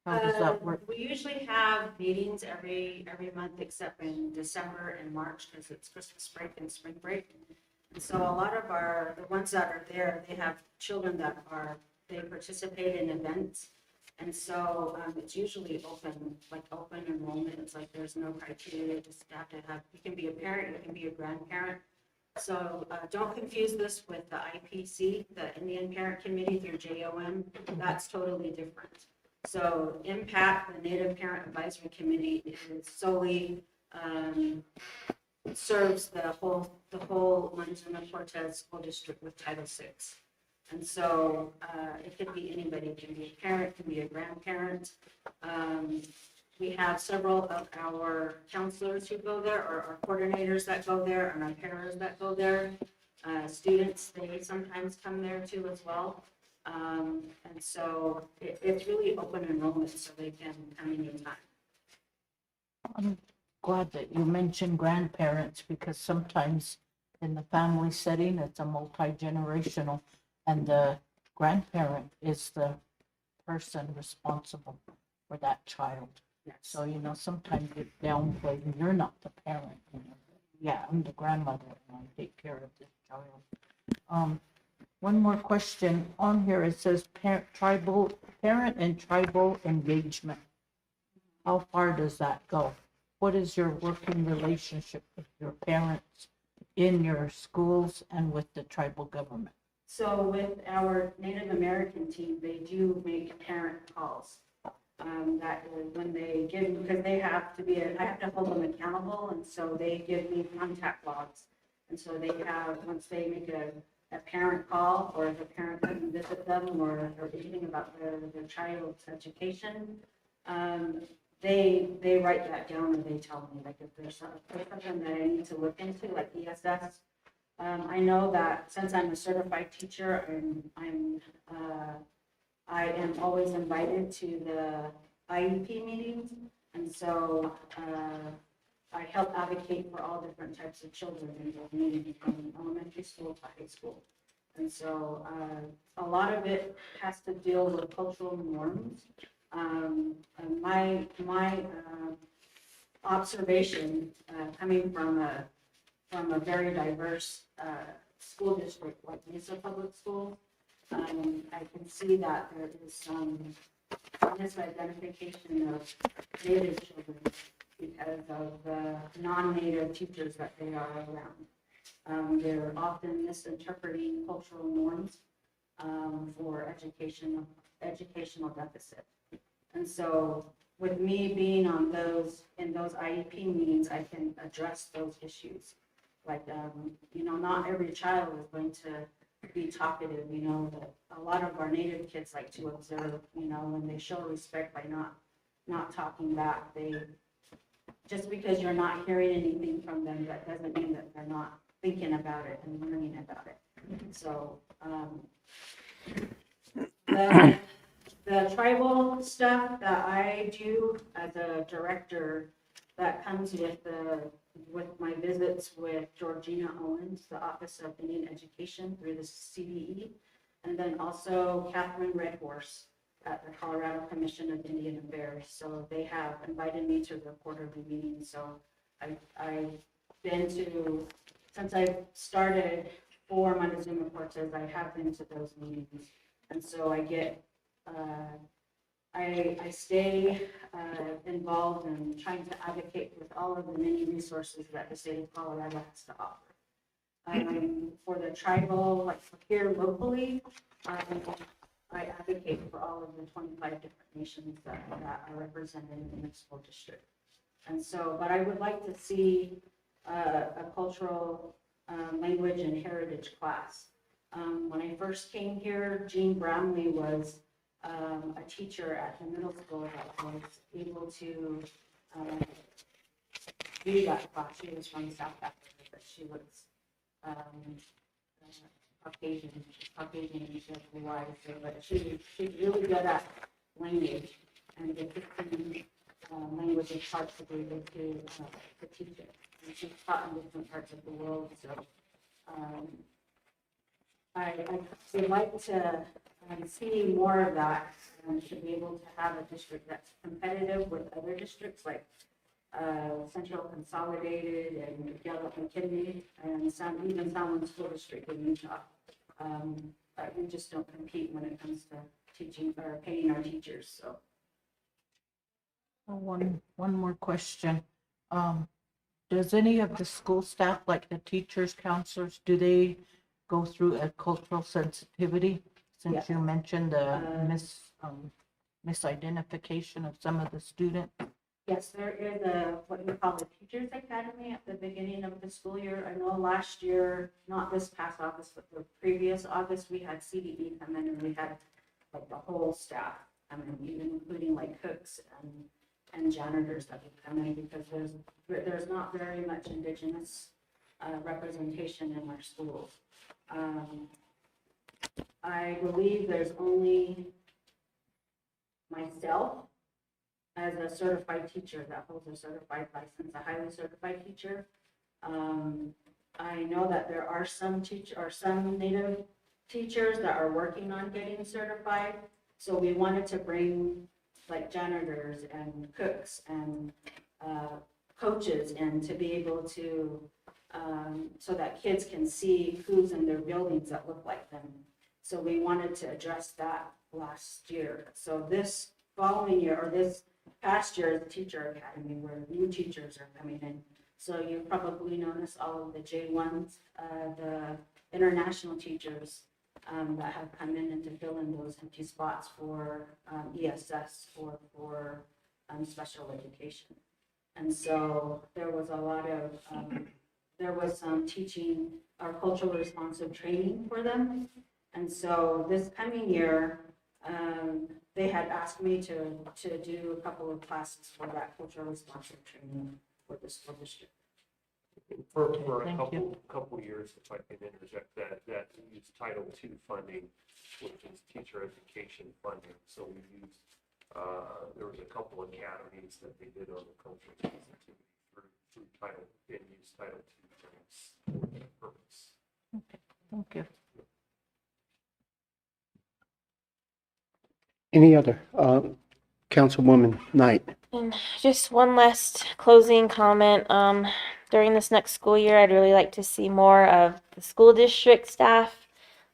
how does that work? We usually have meetings every month except in December and March because it's Christmas break and spring break. And so a lot of the ones that are there, they have children they participate in events. And so it's usually open enrollment. It's like there's no criteria, just have to have, you can be a parent, you can be a grandparent. So don't confuse this with the IPC, the Indian Parent Committee through JOM. That's totally different. So IMPACT, the Native Parent Advisory Committee, is solely serves the whole Montezuma Cortez School District with Title VI. And so it could be anybody. It can be a parent, it can be a grandparent. We have several of our counselors who go there, or our coordinators that go there, and our paras that go there. Students, they sometimes come there too as well. And so it's really open enrollment, so they can come anytime. I'm glad that you mentioned grandparents because sometimes in the family setting, it's a multi-generational, and the grandparent is the person responsible for that child. Yes. So, sometimes it's downplayed and you're not the parent, Yeah, I'm the grandmother and I take care of this child. One more question. On here, it says parent and tribal engagement. How far does that go? What is your working relationship with your parents in your schools and with the tribal government? So with our Native American team, they do make parent calls. That is when they give, because they have to be, I have to hold them accountable, and so they give me contact logs. And so they have, once they make a parent call, or if a parent doesn't visit them, or anything about their child's education, they write that down and they tell me, like, if there's something that I need to look into, like ESS. I know that since I'm a certified teacher, I am always invited to the IEP meetings, and so I help advocate for all different types of children in the community, from elementary school to high school. And so a lot of it has to deal with cultural norms. And my observation, coming from a very diverse school district like Mesa Public Schools, I can see that there is some misidentification of Native children because of the non-Native teachers that they are around. They're often misinterpreting cultural norms for educational deficit. And so with me being in those IEP meetings, I can address those issues. Like, not every child is going to be talkative, a lot of our Native kids like to observe, when they show respect by not talking back. Just because you're not hearing anything from them, that doesn't mean that they're not thinking about it and learning about it. So, the tribal stuff that I do as a director, that comes with my visits with Georgina Owens, the Office of Indian Education through the CDE, and then also Catherine Redhorse at the Colorado Commission of Indian Affairs. So they have invited me to their quarterly meetings. So I've been to, since I started for Montezuma Cortez, I have been to those meetings. And so I stay involved in trying to advocate with all of the many resources that the state of Colorado has to offer. For the tribal, like here locally, I advocate for all of the 25 different nations that are represented in the school district. And so, but I would like to see a cultural language and heritage class. When I first came here, Jean Bramley was a teacher at the middle school that was able to do that class. She was from South Africa, but she was Caucasian. She's Caucasian and she has blue eyes, so, but she's really good at language and the 15 languages parts to be able to teach it. And she's taught in different parts of the world, so I would like to see more of that and to be able to have a district that's competitive with other districts like Central Consolidated and Gallup McKinley and even Salmon School District in Utah. But we just don't compete when it comes to teaching or paying our teachers. So One more question. Does any of the school staff, like the teachers, counselors, do they go through a cultural sensitivity? Since Yes. you mentioned the misidentification of some of the students. yes, there is what we call the Teachers Academy at the beginning of the school year. I know last year, not this past August, but the previous August, we had CDE come in and we had like the whole staff, even including like cooks and janitors that would come in because there's not very much Indigenous representation in our schools. I believe there's only myself as a certified teacher that holds a certified license, a highly certified teacher. I know that there are some Native teachers that are working on getting certified. So we wanted to bring like janitors and cooks and coaches in to be able to, so that kids can see who's in their buildings that look like them. So we wanted to address that last year. So this following year, or this past year, is the Teacher Academy where new teachers are coming in. So you probably noticed all of the J1s, the international teachers that have come in and to fill in those empty spots for ESS or for special education. And so there was a lot of, there was some teaching our cultural responsive training for them. And so this coming year, they had asked me to do a couple of classes for that cultural responsive training for the school district. For a Thank you. couple of years, if I can interject, that we use Title II funding, which is teacher education funding. So we used, there was a couple academies that they did on the cultural sensitivity through Title, and used Title II grants for that purpose. Thank you. Any other? Councilwoman Knight. And just one last closing comment. During this next school year, I'd really like to see more of the school district staff.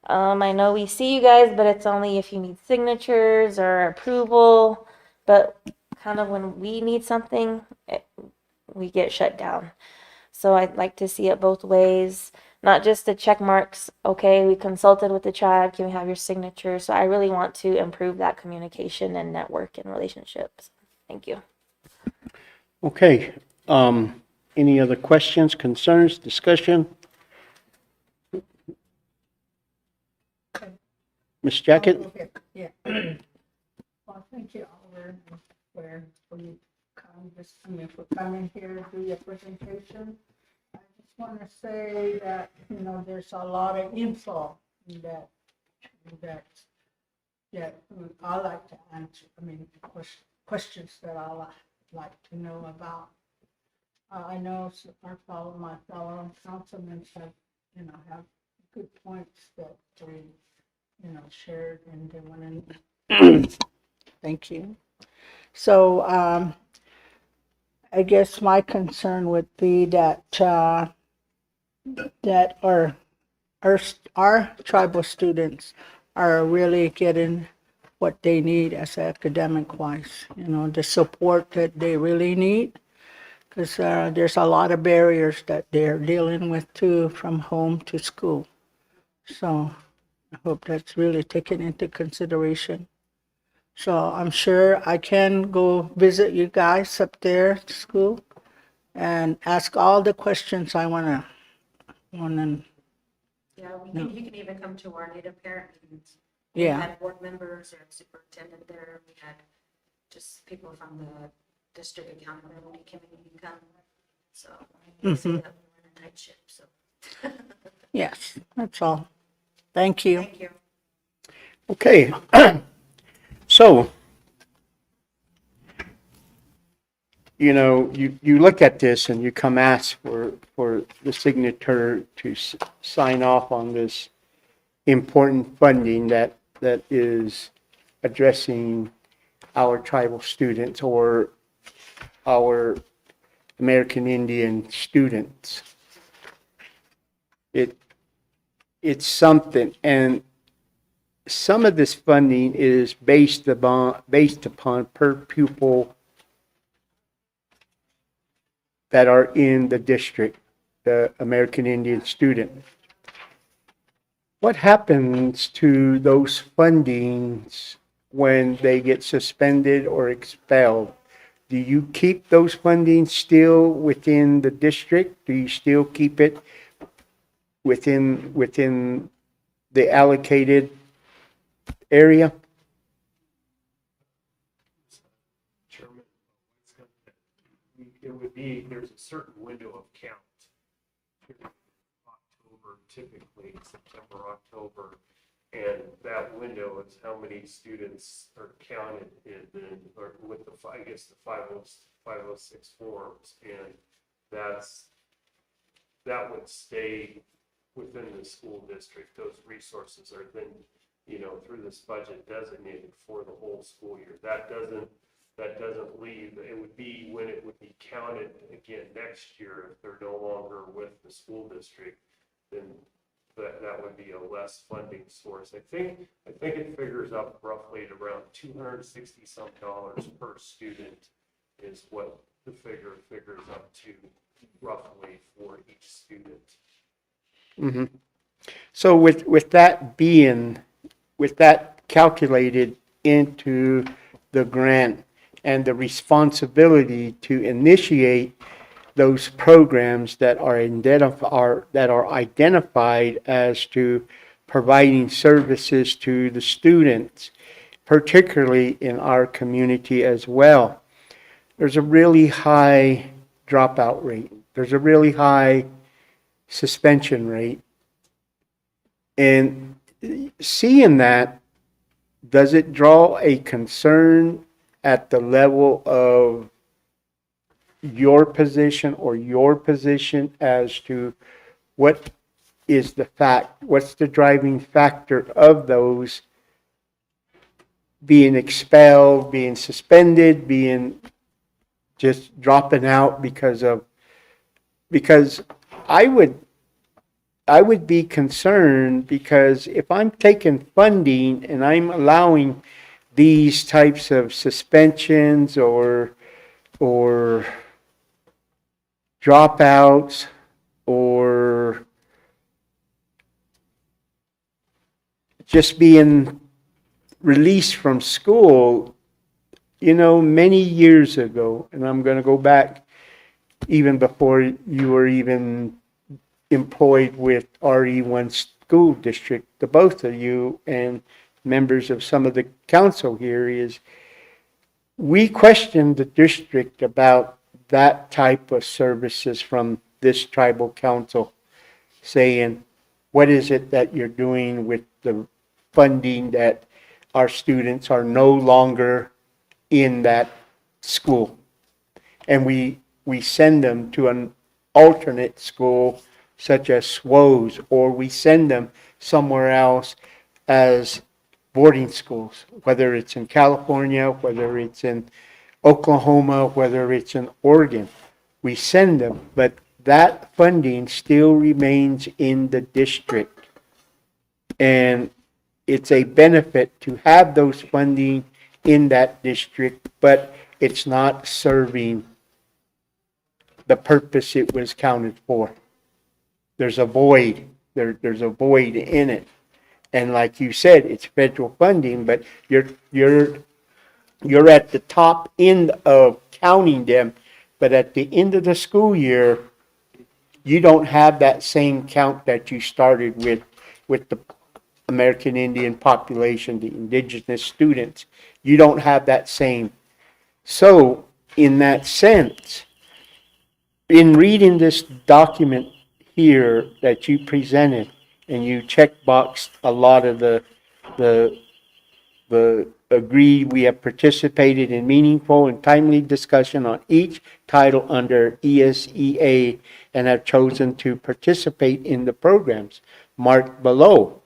I know we see you guys, but it's only if you need signatures or approval. But kind of when we need something, we get shut down. So I'd like to see it both ways, not just the check marks. Okay, we consulted with the tribe. Can we have your signature? So I really want to improve that communication and network and relationships. Thank you. Okay. Any other questions, concerns, discussion? Ms. Jacket? Okay, yeah. Well, thank you, Oliver, for you for coming here to do your presentation. I just want to say that, there's a lot of info that I like to answer. Questions that I like to know about. I know my fellow councilmen have good points that we, shared and they want to. Thank you. So, I guess my concern would be that our tribal students are really getting what they need as academic wise, the support that they really need. Because there's a lot of barriers that they're dealing with too from home to school. So I hope that's really taken into consideration. So I'm sure I can go visit you guys up there at school and ask all the questions I want to. Yeah, you can even come to our native parent meetings. Yeah. We had board members or superintendent there. We had just people from the district accountability committee come. So I say that we're in a tight ship, so. Yes, that's all. Thank you. Thank you. Okay. So, you look at this and you come ask for the signature to sign off on this important funding that is addressing our tribal students or our American Indian students. It's something, and some of this funding is based upon per pupil that are in the district, the American Indian student. What happens to those fundings when they get suspended or expelled? Do you keep those fundings still within the district? Do you still keep it within the allocated area? Chairman, it would be, there's a certain window of count. October, typically September, October, and that window is how many students are counted or with the 506 forms, and that would stay within the school district. Those resources are then, through this budget designated for the whole school year. That doesn't leave. It would be when it would be counted again next year. If they're no longer with the school district, then that would be a less funding source. I think it figures up roughly at around $260 some per student is what the figures up to roughly for each student. Mm-hmm. So with that calculated into the grant and the responsibility to initiate those programs that are identified as to providing services to the students, particularly in our community as well. There's a really high dropout rate. There's a really high suspension rate. And seeing that, does it draw a concern at the level of your position as to what's the driving factor of those being expelled, being suspended, being just dropping out because I would be concerned, because if I'm taking funding and I'm allowing these types of suspensions or dropouts or just being released from school, many years ago, and I'm going to go back even before you were even employed with RE1 school district, the both of you and members of some of the council here, is we questioned the district about that type of services from this tribal council, saying, what is it that you're doing with the funding that our students are no longer in that school? And we send them to an alternate school such as SWOS, or we send them somewhere else as boarding schools, whether it's in California, whether it's in Oklahoma, whether it's in Oregon. We send them, but that funding still remains in the district. And it's a benefit to have those funding in that district, but it's not serving the purpose it was counted for. There's a void. There's a void in it. And like you said, it's federal funding, but you're at the top end of counting them, but at the end of the school year, you don't have that same count that you started with the American Indian population, the indigenous students. You don't have that same. So, in that sense, in reading this document here that you presented, and you checkboxed a lot of the agree we have participated in meaningful and timely discussion on each title under ESEA and have chosen to participate in the programs marked below.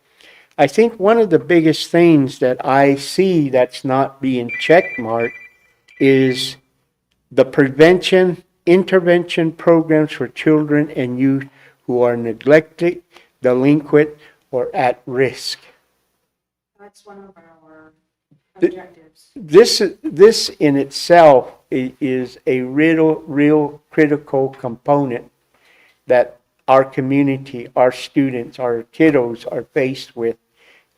I think one of the biggest things that I see that's not being checkmarked is the prevention, intervention programs for children and youth who are neglected, delinquent, or at risk. That's one of our objectives. This in itself is a real critical component that our community, our students, our kiddos are faced with.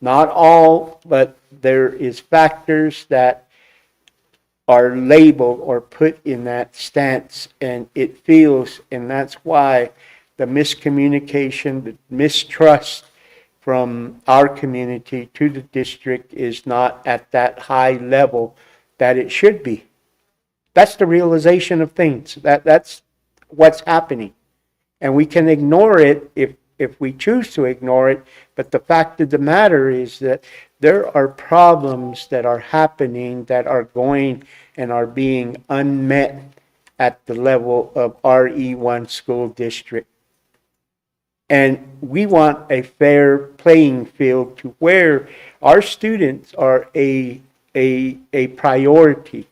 Not all, but there is factors that are labeled or put in that stance, and it feels, and that's why the miscommunication, the mistrust from our community to the district is not at that high level that it should be. That's the realization of things. That's what's happening. And we can ignore it if we choose to ignore it, but the fact of the matter is that there are problems that are happening that are going and are being unmet at the level of RE1 school district. And we want a fair playing field to where our students are a priority.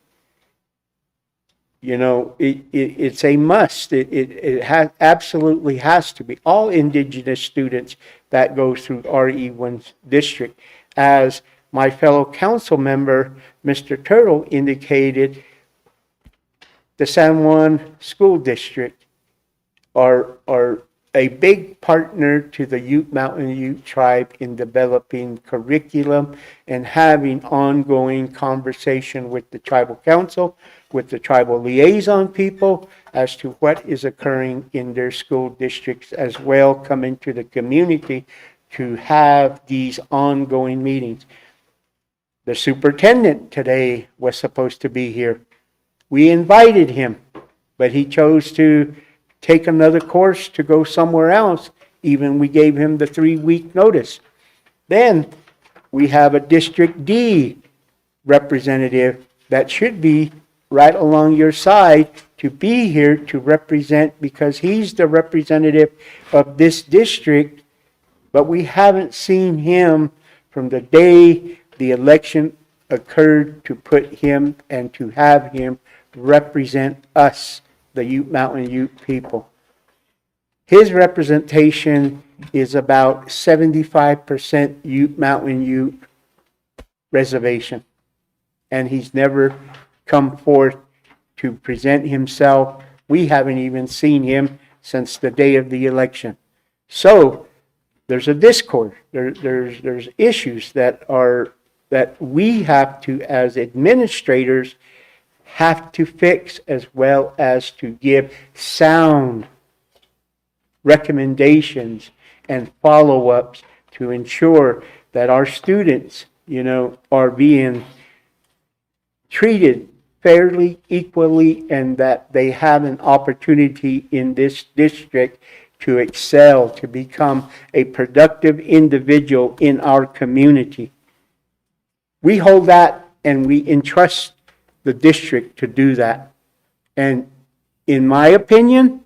You know, it's a must. It absolutely has to be. All indigenous students that go through RE1 district. As my fellow council member, Mr. Turtle, indicated, the San Juan School District are a big partner to the Ute Mountain Ute tribe in developing curriculum and having ongoing conversation with the tribal council, with the tribal liaison people as to what is occurring in their school districts as well, coming to the community to have these ongoing meetings. The superintendent today was supposed to be here. We invited him, but he chose to take another course to go somewhere else. Even we gave him the 3-week notice. Then we have a District D representative that should be right along your side to be here to represent, because he's the representative of this district, but we haven't seen him from the day the election occurred to put him and to have him represent us, the Ute Mountain Ute people. His representation is about 75% Ute Mountain Ute reservation. And he's never come forth to present himself. We haven't even seen him since the day of the election. So there's a discord. There's issues that we have to, as administrators, have to fix, as well as to give sound recommendations and follow-ups to ensure that our students, are being treated fairly, equally, and that they have an opportunity in this district to excel, to become a productive individual in our community. We hold that and we entrust the district to do that. And in my opinion,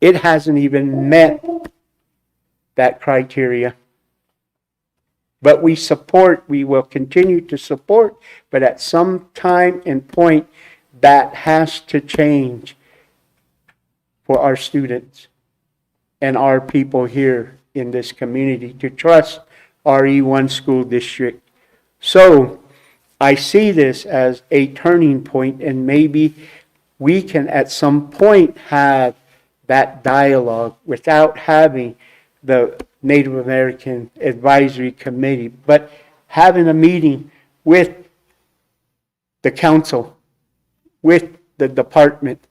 it hasn't even met that criteria. But we will continue to support, but at some time and point, that has to change for our students and our people here in this community to trust RE1 school district. So I see this as a turning point, and maybe we can at some point have that dialogue without having the Native American Advisory Committee, but having a meeting with the council, with the department,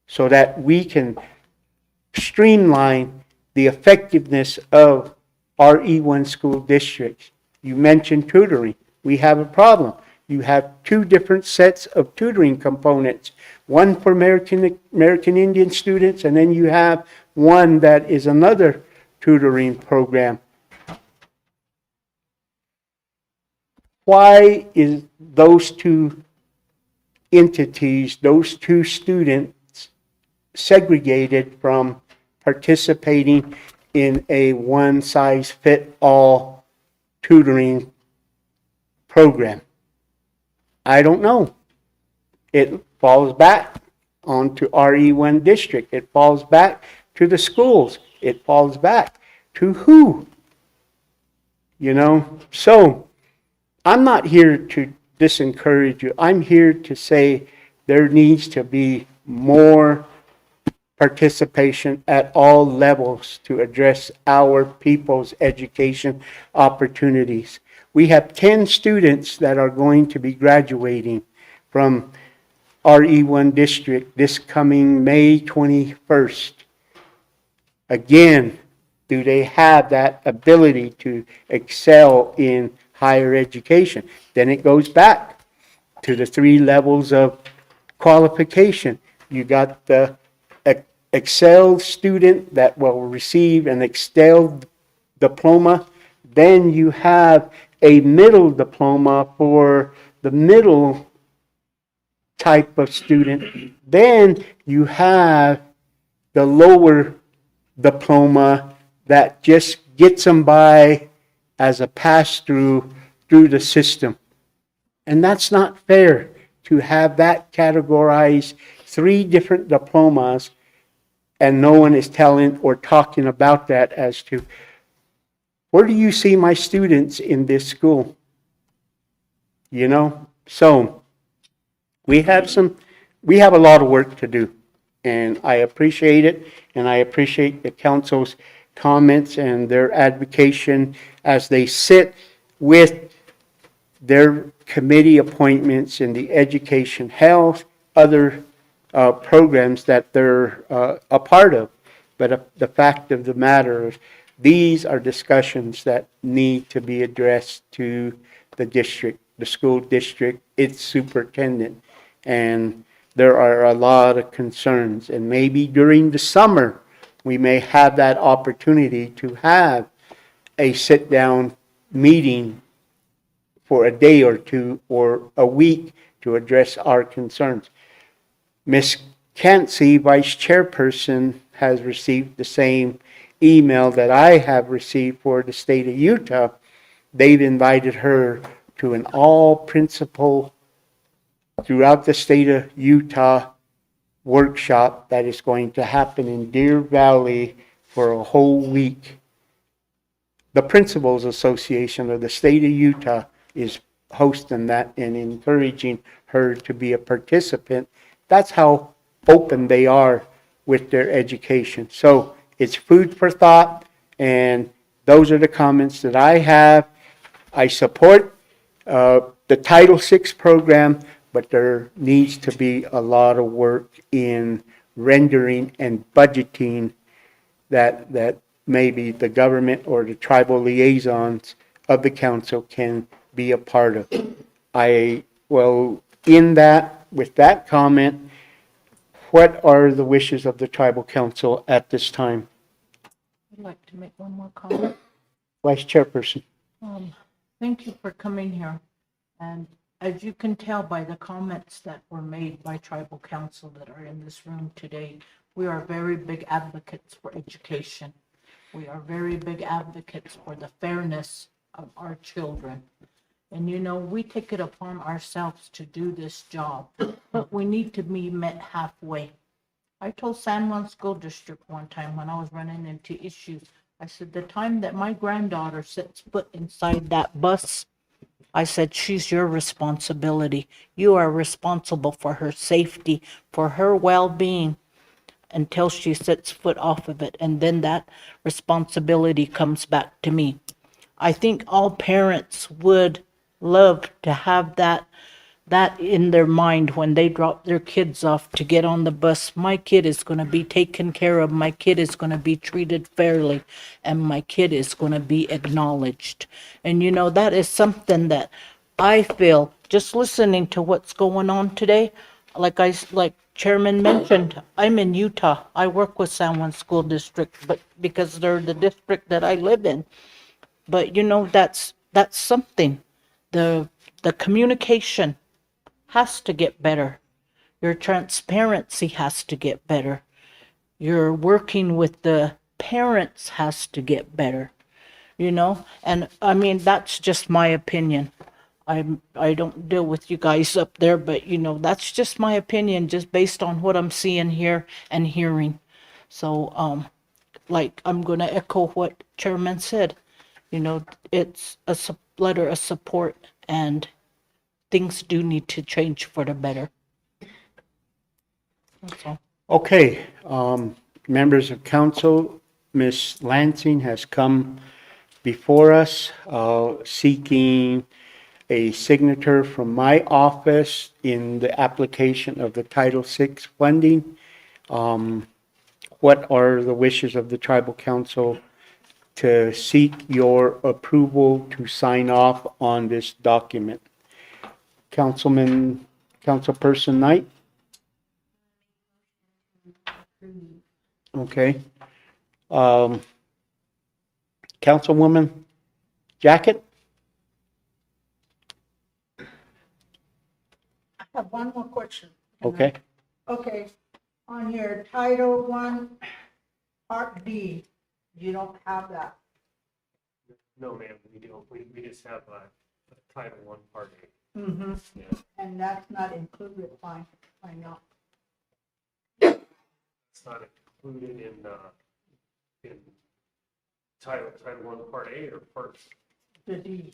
so that we can streamline the effectiveness of RE1 school districts. You mentioned tutoring. We have a problem. You have two different sets of tutoring components, one for American Indian students, and then you have one that is another tutoring program. Why is those two entities, those two students, segregated from participating in a one-size-fit-all tutoring program? I don't know. It falls back onto RE1 district. It falls back to the schools. It falls back to who? You know, so I'm not here to disencourage you. I'm here to say there needs to be more participation at all levels to address our people's education opportunities. We have 10 students that are going to be graduating from RE1 district this coming May 21st. Again, do they have that ability to excel in higher education? Then it goes back to the 3 levels of qualification. You got the Excel student that will receive an Excel diploma. Then you have a middle diploma for the middle type of student. Then you have the lower diploma that just gets them by as a pass-through through the system. And that's not fair to have that categorized 3 different diplomas, and no one is telling or talking about that as to, where do you see my students in this school? You know, so we have a lot of work to do, and I appreciate it, and I appreciate the council's comments and their advocacy as they sit with their committee appointments in the education, health, other programs that they're a part of. But the fact of the matter is, these are discussions that need to be addressed to the district, the school district, its superintendent. And there are a lot of concerns. And maybe during the summer, we may have that opportunity to have a sit-down meeting for a day or two or a week to address our concerns. Ms. Cansey, Vice Chairperson, has received the same email that I have received for the state of Utah. They've invited her to an all-principal throughout the state of Utah workshop that is going to happen in Deer Valley for a whole week. The Principals Association of the state of Utah is hosting that and encouraging her to be a participant. That's how open they are with their education. So it's food for thought, and those are the comments that I have. I support the Title VI program, but there needs to be a lot of work in rendering and budgeting that maybe the government or the tribal liaisons of the council can be a part of. With that comment, what are the wishes of the tribal council at this time? I'd like to make one more comment. Vice Chairperson. Thank you for coming here. And as you can tell by the comments that were made by tribal council that are in this room today, we are very big advocates for education. We are very big advocates for the fairness of our children. And you know, we take it upon ourselves to do this job, but we need to be met halfway. I told San Juan School District one time when I was running into issues I said, the time that my granddaughter sets foot inside that bus, I said, she's your responsibility. You are responsible for her safety, for her well-being until she sets foot off of it. And then that responsibility comes back to me. I think all parents would love to have that in their mind when they drop their kids off to get on the bus. My kid is going to be taken care of. My kid is going to be treated fairly, and my kid is going to be acknowledged. And you know, that is something that I feel just listening to what's going on today. Like Chairman mentioned, I'm in Utah. I work with San Juan School District, but because they're the district that I live in. But you know, that's something. The communication has to get better. Your transparency has to get better. Your working with the parents has to get better, you know? And I mean, that's just my opinion. I don't deal with you guys up there, but you know, that's just my opinion, just based on what I'm seeing here and hearing. So, like, I'm going to echo what Chairman said. You know, it's a letter of support, and things do need to change for the better. That's all. Okay, members of council, Ms. Lansing has come before us, seeking a signature from my office in the application of the Title VI funding. What are the wishes of the tribal council to seek your approval to sign off on this document? Councilperson Knight? Okay. Councilwoman Jacket? I have one more question. Okay. Okay, on your Title I, Part D, you don't have that. No, ma'am, we don't. We just have a Title I, Part A. Mm-hmm. Yeah. And that's not included, fine, I know. It's not included in Title I, Part A or Part, The D,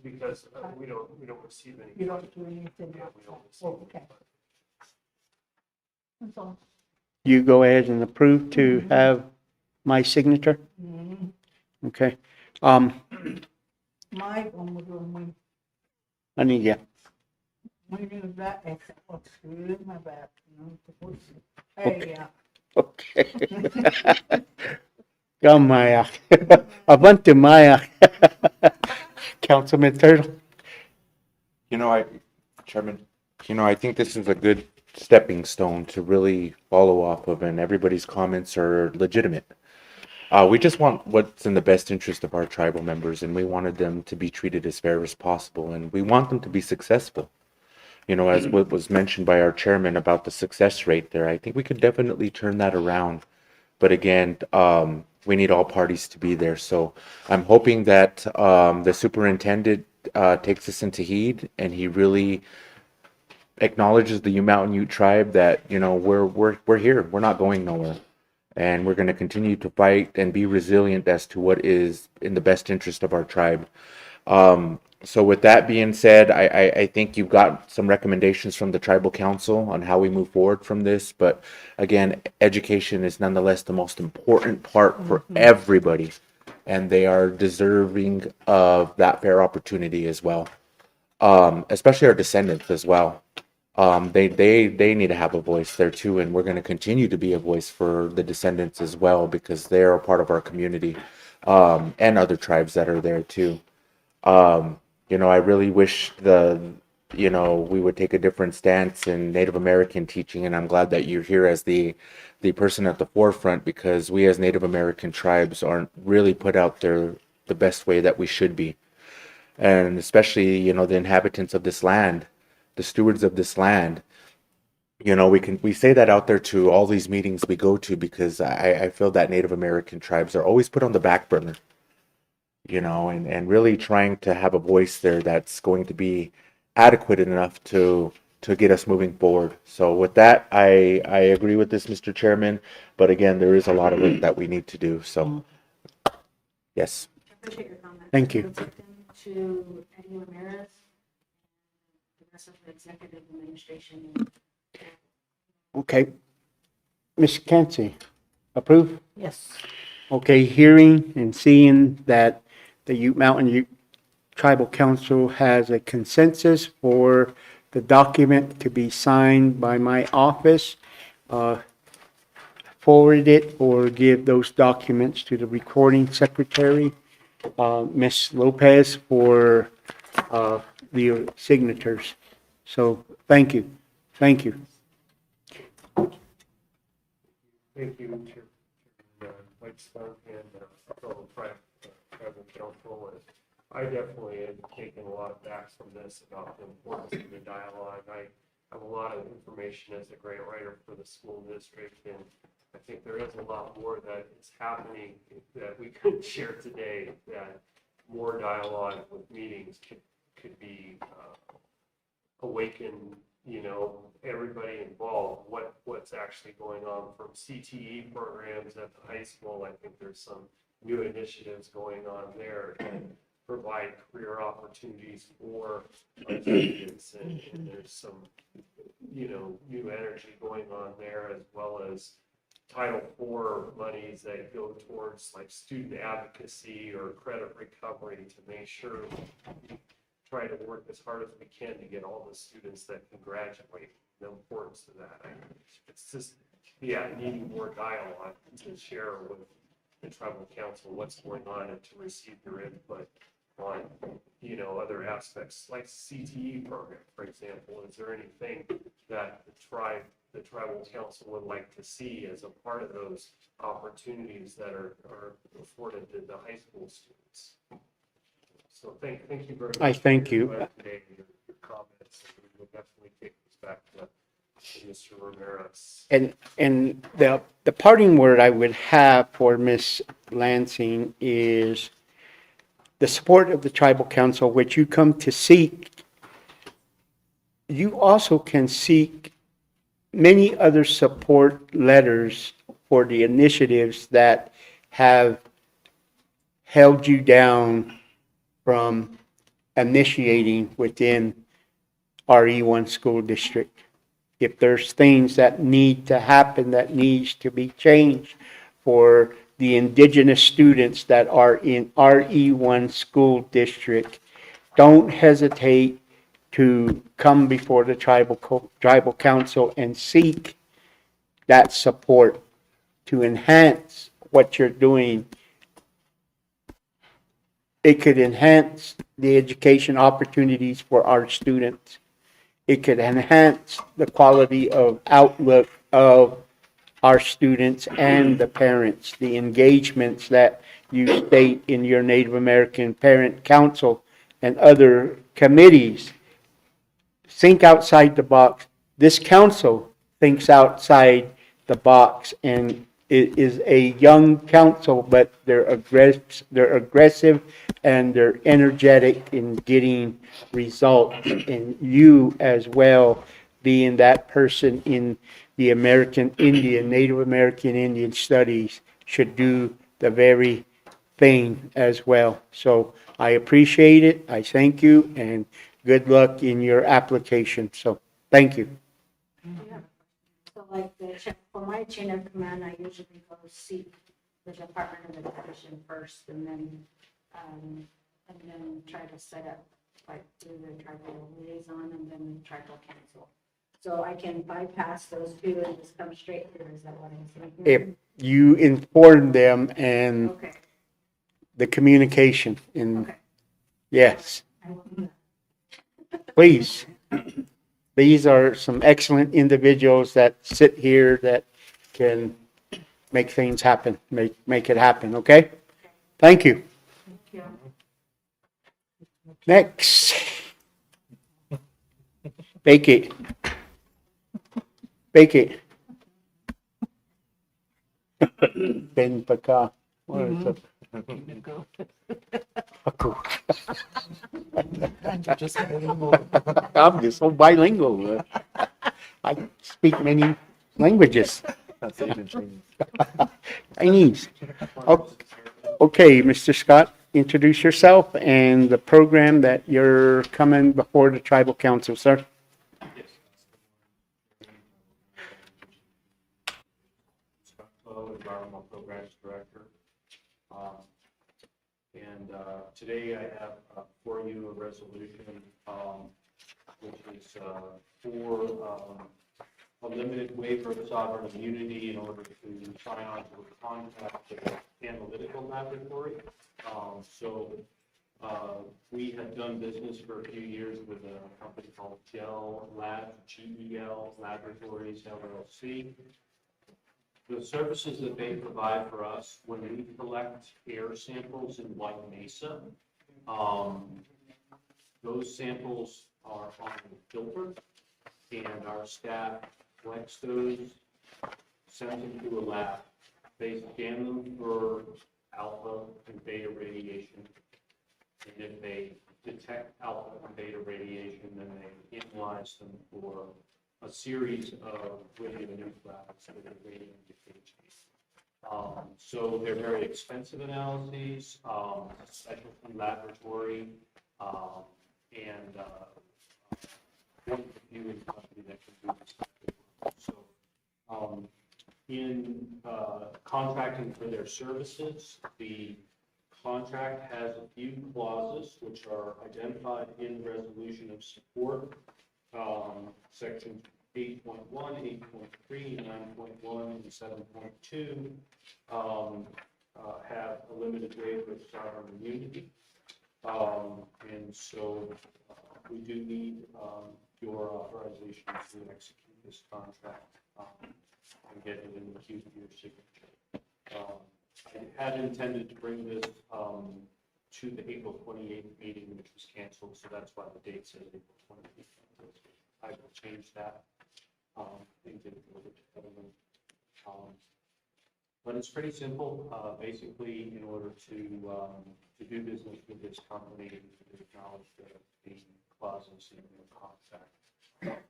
because we don't receive any. you don't do anything. Yeah, we don't receive Okay. any. That's all. You go ahead and approve to have my signature? Mhm. Okay. My, one was on my, I need you. my new back, except for screw my back, you know. Hey, yeah. Okay. Gamaya. Avante Maya. Councilman Turtle. Chairman, I think this is a good stepping stone to really follow off of, and everybody's comments are legitimate. We just want what's in the best interest of our tribal members, and we wanted them to be treated as fair as possible, and we want them to be successful. As what was mentioned by our chairman about the success rate there, I think we could definitely turn that around. But again, we need all parties to be there. So I'm hoping that the superintendent takes this into heed, and he really acknowledges the Mountain Ute tribe that, we're here. We're not going nowhere. And we're going to continue to fight and be resilient as to what is in the best interest of our tribe. So with that being said, I think you've got some recommendations from the tribal council on how we move forward from this. But again, education is nonetheless the most important part for everybody. And they are deserving of that fair opportunity as well. Especially our descendants as well. They need to have a voice there too, and we're going to continue to be a voice for the descendants as well, because they are a part of our community, and other tribes that are there too. I really wish we would take a different stance in Native American teaching, and I'm glad that you're here as the person at the forefront, because we as Native American tribes aren't really put out there the best way that we should be, and especially the inhabitants of this land, the stewards of this land. We say that out there to all these meetings we go to, because I feel that Native American tribes are always put on the back burner, and really trying to have a voice there that's going to be adequate enough to to get us moving forward. So with that, I agree with this, Mr. Chairman, but again, there is a lot of work that we need to do. So, yes. I appreciate your comment. Thank you. We'll take them to Eddie Ramirez, the rest of the executive administration. Okay. Ms. Kansi, approve? Yes. Okay, hearing and seeing that the Ute Mountain Ute Tribal Council has a consensus for the document to be signed by my office, forward it or give those documents to the recording secretary, Ms. Lopez, for the signatures. So, thank you. Thank you. Thank you, Chairman Mike Spunk and fellow tribal council. And I definitely am taking a lot of facts from this about the importance of the dialogue. I have a lot of information as a grant writer for the school district, and I think there is a lot more that is happening that we could share today, that more dialogue with meetings could be awaken, everybody involved, what's actually going on from CTE programs at the high school. I think there's some new initiatives going on there and provide career opportunities for our students. And there's some, new energy going on there, as well as Title IV monies that go towards like student advocacy or credit recovery to make sure we try to work as hard as we can to get all the students that can graduate. The importance of that. It's just, needing more dialogue to share with the tribal council what's going on and to receive their input on, other aspects like CTE program, for example. Is there anything that the tribal council would like to see as a part of those opportunities that are afforded to the high school students? So thank you very much. I thank you. Today, your comments, and we will definitely take this back to Mr. Ramirez. And the parting word I would have for Ms. Lansing is the support of the tribal council, which you come to seek. You also can seek many other support letters for the initiatives that have held you down from initiating within our E1 school district. If there's things that need to happen, that needs to be changed for the indigenous students that are in our E1 school district, don't hesitate to come before the tribal council and seek that support to enhance what you're doing. It could enhance the education opportunities for our students. It could enhance the quality of outlook of our students and the parents, the engagements that you state in your Native American Parent Council and other committees. Think outside the box. This council thinks outside the box, and it is a young council, but they're aggressive and they're energetic in getting results. And you as well, being that person in the Native American Indian studies, should do the very thing as well. So I appreciate it. I thank you, and good luck in your application. So thank you. So like for my chain of command, I usually go seek the Department of Education first, and then try to set up like through the tribal liaison and then the tribal council. So I can bypass those two and just come straight here. Is that what I'm saying? If you inform them and Okay, the communication, and okay. yes, I will do that. please. These are some excellent individuals that sit here that can make things happen, make it happen, okay? Thank you. Thank you. Next. Becky. Becky. Ben Paka. What is it? Paco. I'm just I'm just so bilingual. speak many languages. That's even changed. Chinese. Okay, Mr. Scott, introduce yourself and the program that you're coming before the tribal council, sir. Scott Lowe, Environmental Programs Director. Today I have for you a resolution, which is for a limited waiver of sovereign immunity in order to sign on to a contract with an analytical laboratory. We had done business for a few years with a company called GEL Lab, GEL Laboratories LLC. The services that they provide for us when we collect air samples in White Mesa, those samples are on the filter, and our staff collects those, sends them to a lab. They scan them for alpha and beta radiation, and if they detect alpha and beta radiation, then they analyze them for a series of radionuclides that are radionuclides. So they're very expensive analyses, specialty laboratory, and one of the few in the country that can do this type of work. So in contracting for their services, the contract has a few clauses which are identified in the resolution of support. Section 8.1, 8.3, 9.1, and 7.2 have a limited waiver of sovereign immunity. And so we do need your authorization to execute this contract and get it in the queue for your signature. I had intended to bring this to the April 28th meeting, which was canceled, so that's why the date says April 28th. I will change that and get it over to government. But it's pretty simple. Basically, in order to do business with this company, to acknowledge the clauses in the contract,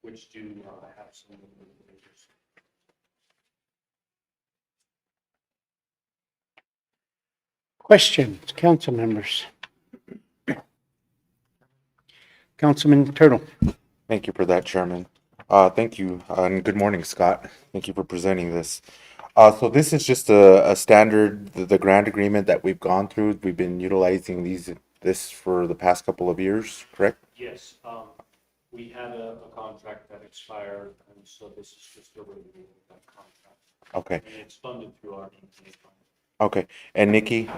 which do have some limitations. Questions, council members? Councilman Turtle. Thank you for that, Chairman. Thank you, and good morning, Scott. Thank you for presenting this. So this is just a standard, the grant agreement that we've gone through. We've been utilizing this for the past couple of years, correct? Yes, we had a contract that expired, and so this is just a review of that contract. Okay, And it's funded through our EPA fund. okay. And Nikki,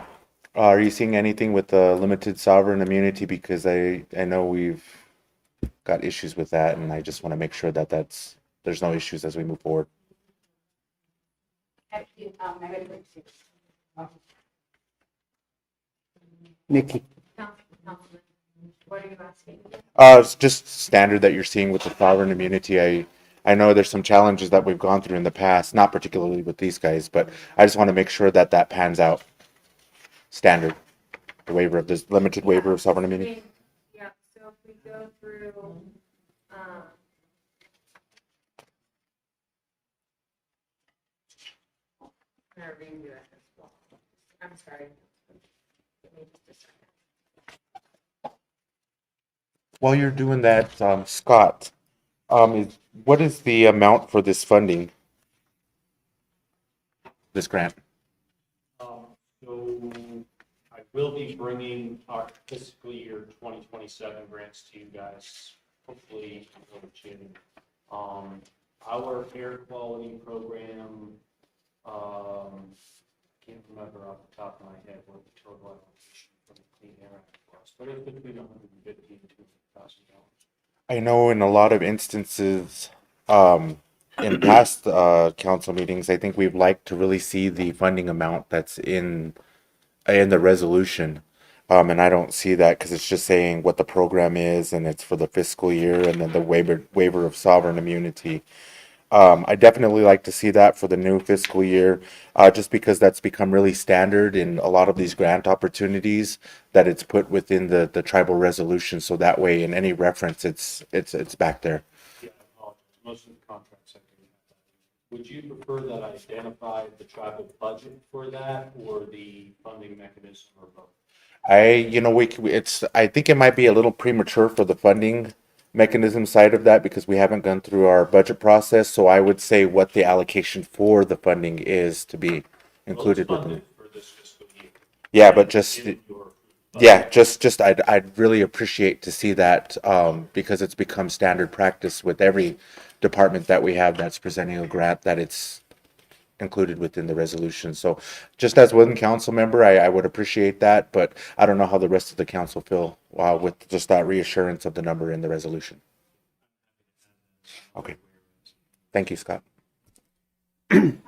are you seeing anything with the limited sovereign immunity? Because I know we've got issues with that, and I just want to make sure that there's no issues as we move forward. Nikki. What are you asking? It's just standard that you're seeing with the sovereign immunity. I know there's some challenges that we've gone through in the past, not particularly with these guys, but I just want to make sure that that pans out. Standard, the waiver of this limited waiver of sovereign immunity. Yeah, so if we go through, I'm gonna redo it as well. I'm sorry. Give me just a second. While you're doing that, Scott, what is the amount for this funding? This grant? So I will be bringing our fiscal year 2027 grants to you guys, hopefully over June. Our air quality program, can't remember off the top of my head what the total application for the Clean Air Act was, but it's between $150,000 and $200,000. I know in a lot of instances, in past council meetings, I think we'd like to really see the funding amount that's in the resolution. And I don't see that because it's just saying what the program is and it's for the fiscal year and then the waiver of sovereign immunity. I definitely like to see that for the new fiscal year, just because that's become really standard in a lot of these grant opportunities that it's put within the tribal resolution. So that way in any reference, it's back there. Yeah, I apologize most of the contracts I do have that. Would you prefer that I identify the tribal budget for that or the funding mechanism or both? I think it might be a little premature for the funding mechanism side of that because we haven't gone through our budget process. So I would say what the allocation for the funding is to be included Well, with it's them. funded for this fiscal year. Yeah, but just, In your yeah, just I'd really appreciate to see that, because it's become standard practice with every department that we have that's presenting a grant, that it's included within the resolution. So just as one council member, I would appreciate that, but I don't know how the rest of the council feel, with just that reassurance of the number in the resolution. Okay. Thank you, Scott. It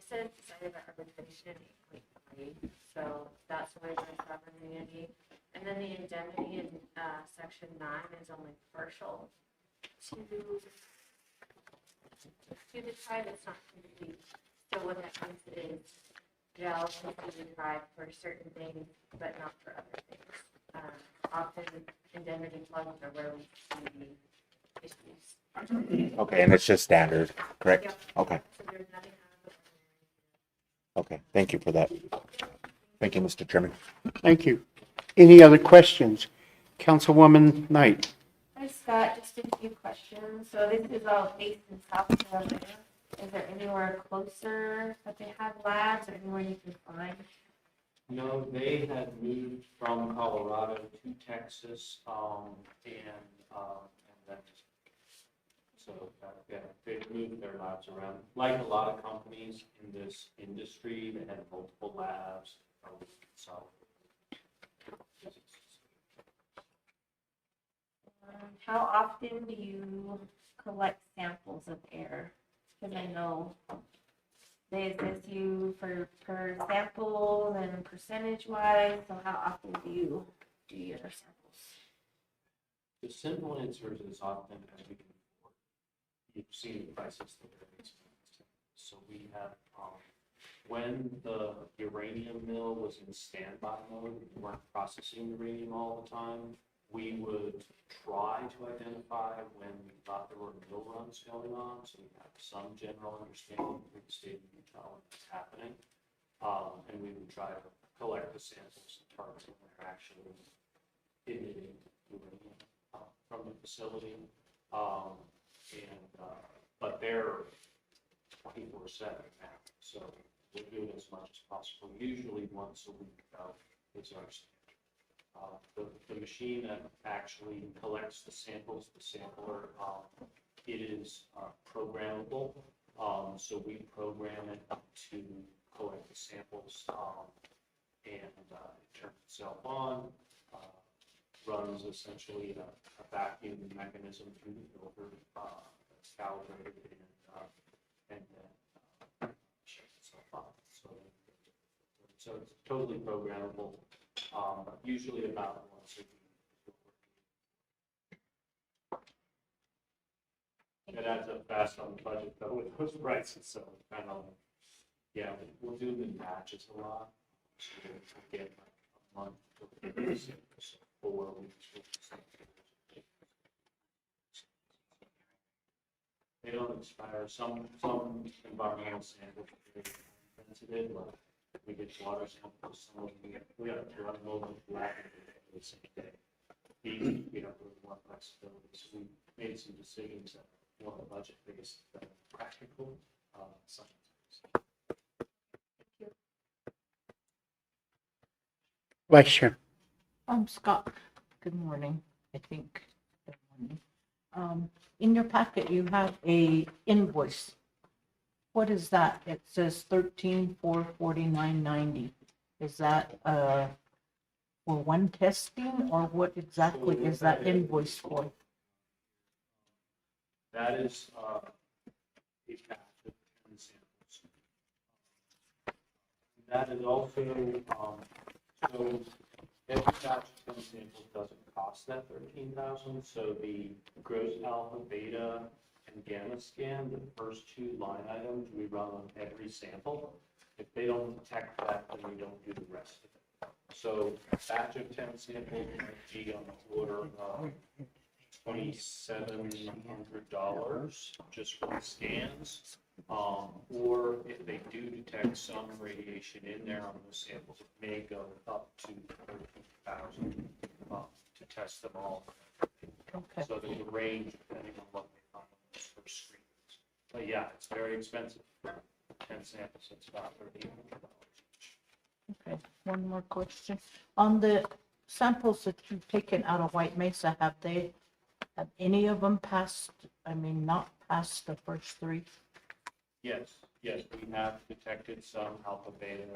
says decided by arbitration 8.3, so that's why there's sovereign immunity. And then the indemnity in section 9 is only partial to the tribe. It's not complete. So what that means is they'll complete the tribe for certain things, but not for other things. Often indemnity clauses are where we see issues. Okay, and it's just standard, correct? Yep. Okay, So there's nothing out of it. okay. Thank you for that. Thank you, Mr. Chairman. Thank you. Any other questions? Councilwoman Knight. Hi, Scott. Just a few questions. So this is all based in South Carolina. Is there anywhere closer that they have labs or anywhere you can find? No, they had moved from Colorado to Texas, and then, so, yeah, they've moved their labs around. Like a lot of companies in this industry, they had multiple labs, so. How often do you collect samples of air? Because I know they assess you for per sample and percentage wise. So how often do you do your samples? The simple answer is as often as we can afford. You've seen the prices that they're experiencing. So we have, when the uranium mill was in standby mode, we weren't processing uranium all the time, we would try to identify when we thought there were mill runs going on, so we have some general understanding of the state of Utah what's happening. And we would try to collect the samples and target when they're actually emitting uranium from the facility. But they're 24/7 now, so we're doing as much as possible. Usually once a week is our standard. The machine that actually collects the samples, the sampler, it is programmable. So we program it to collect the samples, and it turns itself on, runs essentially a vacuum mechanism through the filter that's calibrated and then shuts itself off. So it's totally programmable. Usually about once a week. It adds up fast on the budget though with those prices, so kind of, yeah, we'll do the batches a lot. So we'll get like a month to 4 weeks. They don't expire. Some environmental samples are very sensitive, like we get water samples, some of them we have to run over the lab the same day. These, we have a little more flexibility, so we made some decisions that were more budget based than practical science. Vice Chair. Scott, good morning, I think. Good morning. In your packet, you have a invoice. What is that? It says 13,449.90. Is that for one testing, or what exactly is that invoice for? That is a batch of 10 samples. That is also, so every batch of 10 samples doesn't cost that 13,000. So the gross alpha, beta, and gamma scan, the first 2 line items we run on every sample. If they don't detect that, then we don't do the rest of it. So a batch of 10 samples might be on the order of $2,700 just for the scans. Or if they do detect some radiation in there on those samples, it may go up to 13,000 to test them all. Okay. So there's a range depending on what they find on those first screens. But yeah, it's very expensive. 10 samples, it's about $3,800 each. Okay, one more question. On the samples that you've taken out of White Mesa, have any of them passed, not passed the first three? Yes, yes, we have detected some alpha beta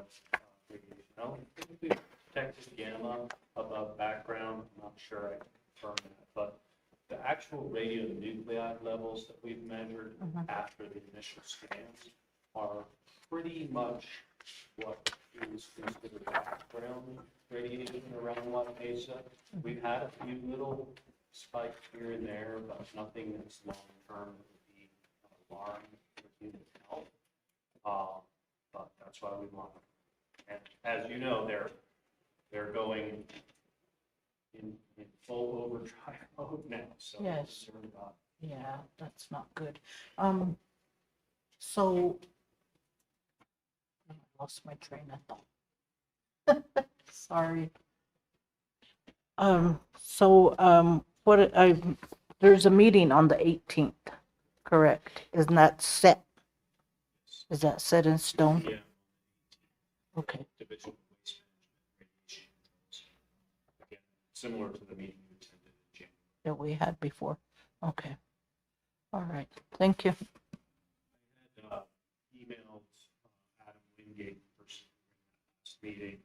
radiation. I don't think we've detected gamma above background. I'm not sure I can confirm that, but the actual radionuclide levels that we've measured after the initial scans are pretty much what is considered background radiation around White Mesa. We've had a few little spikes here and there, but nothing that's long-term that would be alarming for human health. But that's why we want them. And as you know, they're going in full overdrive mode now, so we're Yes. concerned about. Yeah, that's not good. So I lost my train of thought. Sorry. There's a meeting on the 18th, correct? Isn't that set? Is that set in stone? Yeah. Okay, Division of Waste Management Radiation Controls. Again, similar to the meeting you attended in January. that we had before. Okay. All right, thank you. I had emailed Adam Wingate, the person in this meeting.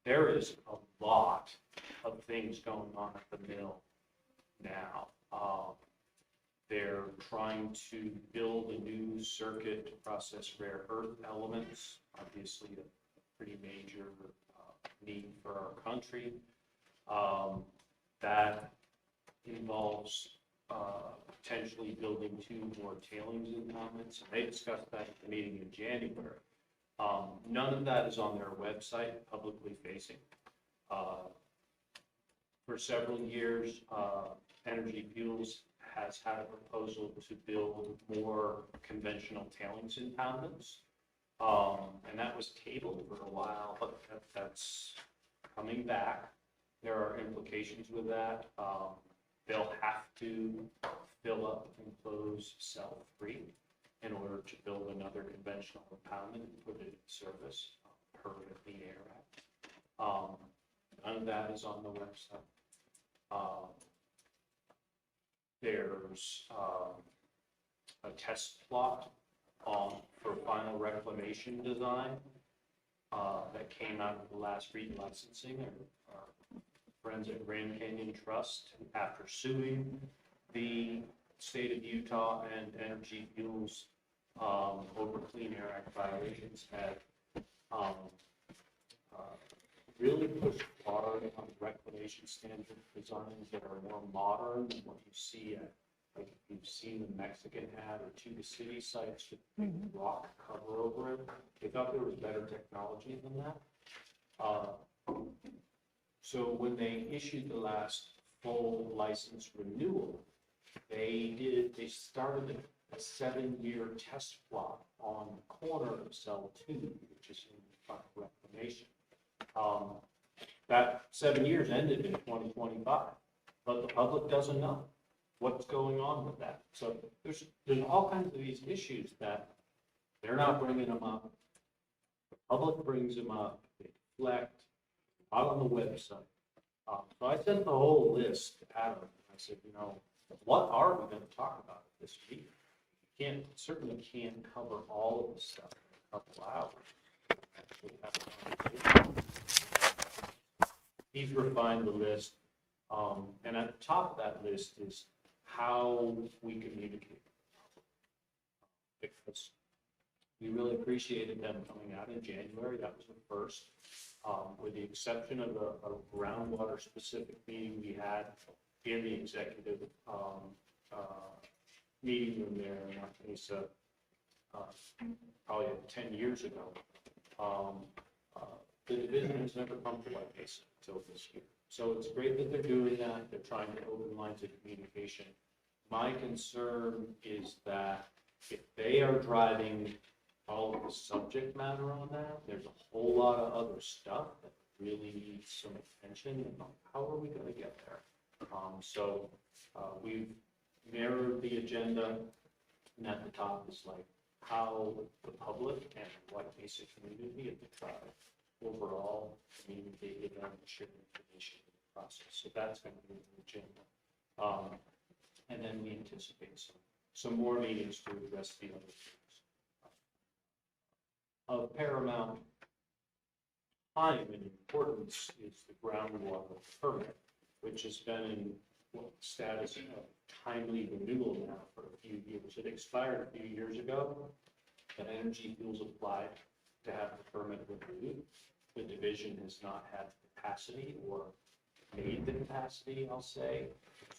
There is a lot of things going on at the mill now. They're trying to build a new circuit to process rare earth elements, obviously a pretty major need for our country. That involves potentially building 2 more tailings impoundments. And they discussed that at the meeting in January. None of that is on their website, publicly facing. For several years, Energy Fuels has had a proposal to build more conventional tailings impoundments. And that was tabled for a while, but that's coming back. There are implications with that. They'll have to fill up and close South Creek in order to build another conventional impoundment and put it in service per the Clean Air Act. None of that is on the website. There's a test plot for final reclamation design that came out of the last relicensing. Our friends at Grand Canyon Trust, after suing the state of Utah and Energy Fuels over Clean Air Act violations, had really pushed hard on reclamation standard designs that are more modern than what you see at, like if you've seen the Mexican had or Tuba City sites with big rock cover over it. They thought there was better technology than that. So when they issued the last full license renewal, they started a 7-year test plot on the corner of Cell 2, which is in front of reclamation. That 7 years ended in 2025, but the public doesn't know what's going on with that. So there's all kinds of these issues that they're not bringing them up. The public brings them up, they deflect, out on the website. So I sent the whole list to Adam. I said, what are we going to talk about at this meeting? You certainly can't cover all of the stuff in a couple hours. Actually have a conversation. He's refined the list, and at the top of that list is how we communicate. Because we really appreciated them coming out in January. That was the first. With the exception of a groundwater specific meeting we had in the executive meeting room there in La Mesa, probably 10 years ago. the division has never come to White Mesa until this year. So it's great that they're doing that. They're trying to open lines of communication. My concern is that if they are driving all of the subject matter on that, there's a whole lot of other stuff that really needs some attention. And how are we going to get there? We've narrowed the agenda, and at the top is like how the public and White Mesa community of the tribe overall communicate with them and share information in the process. So that's going to be the agenda. And then we anticipate some more meetings to address the other things. Of paramount time and importance is the groundwater permit, which has been in status of timely renewal now for a few years. It expired a few years ago, but Energy Fuels applied to have the permit renewed. The division has not had the capacity or made the capacity, I'll say,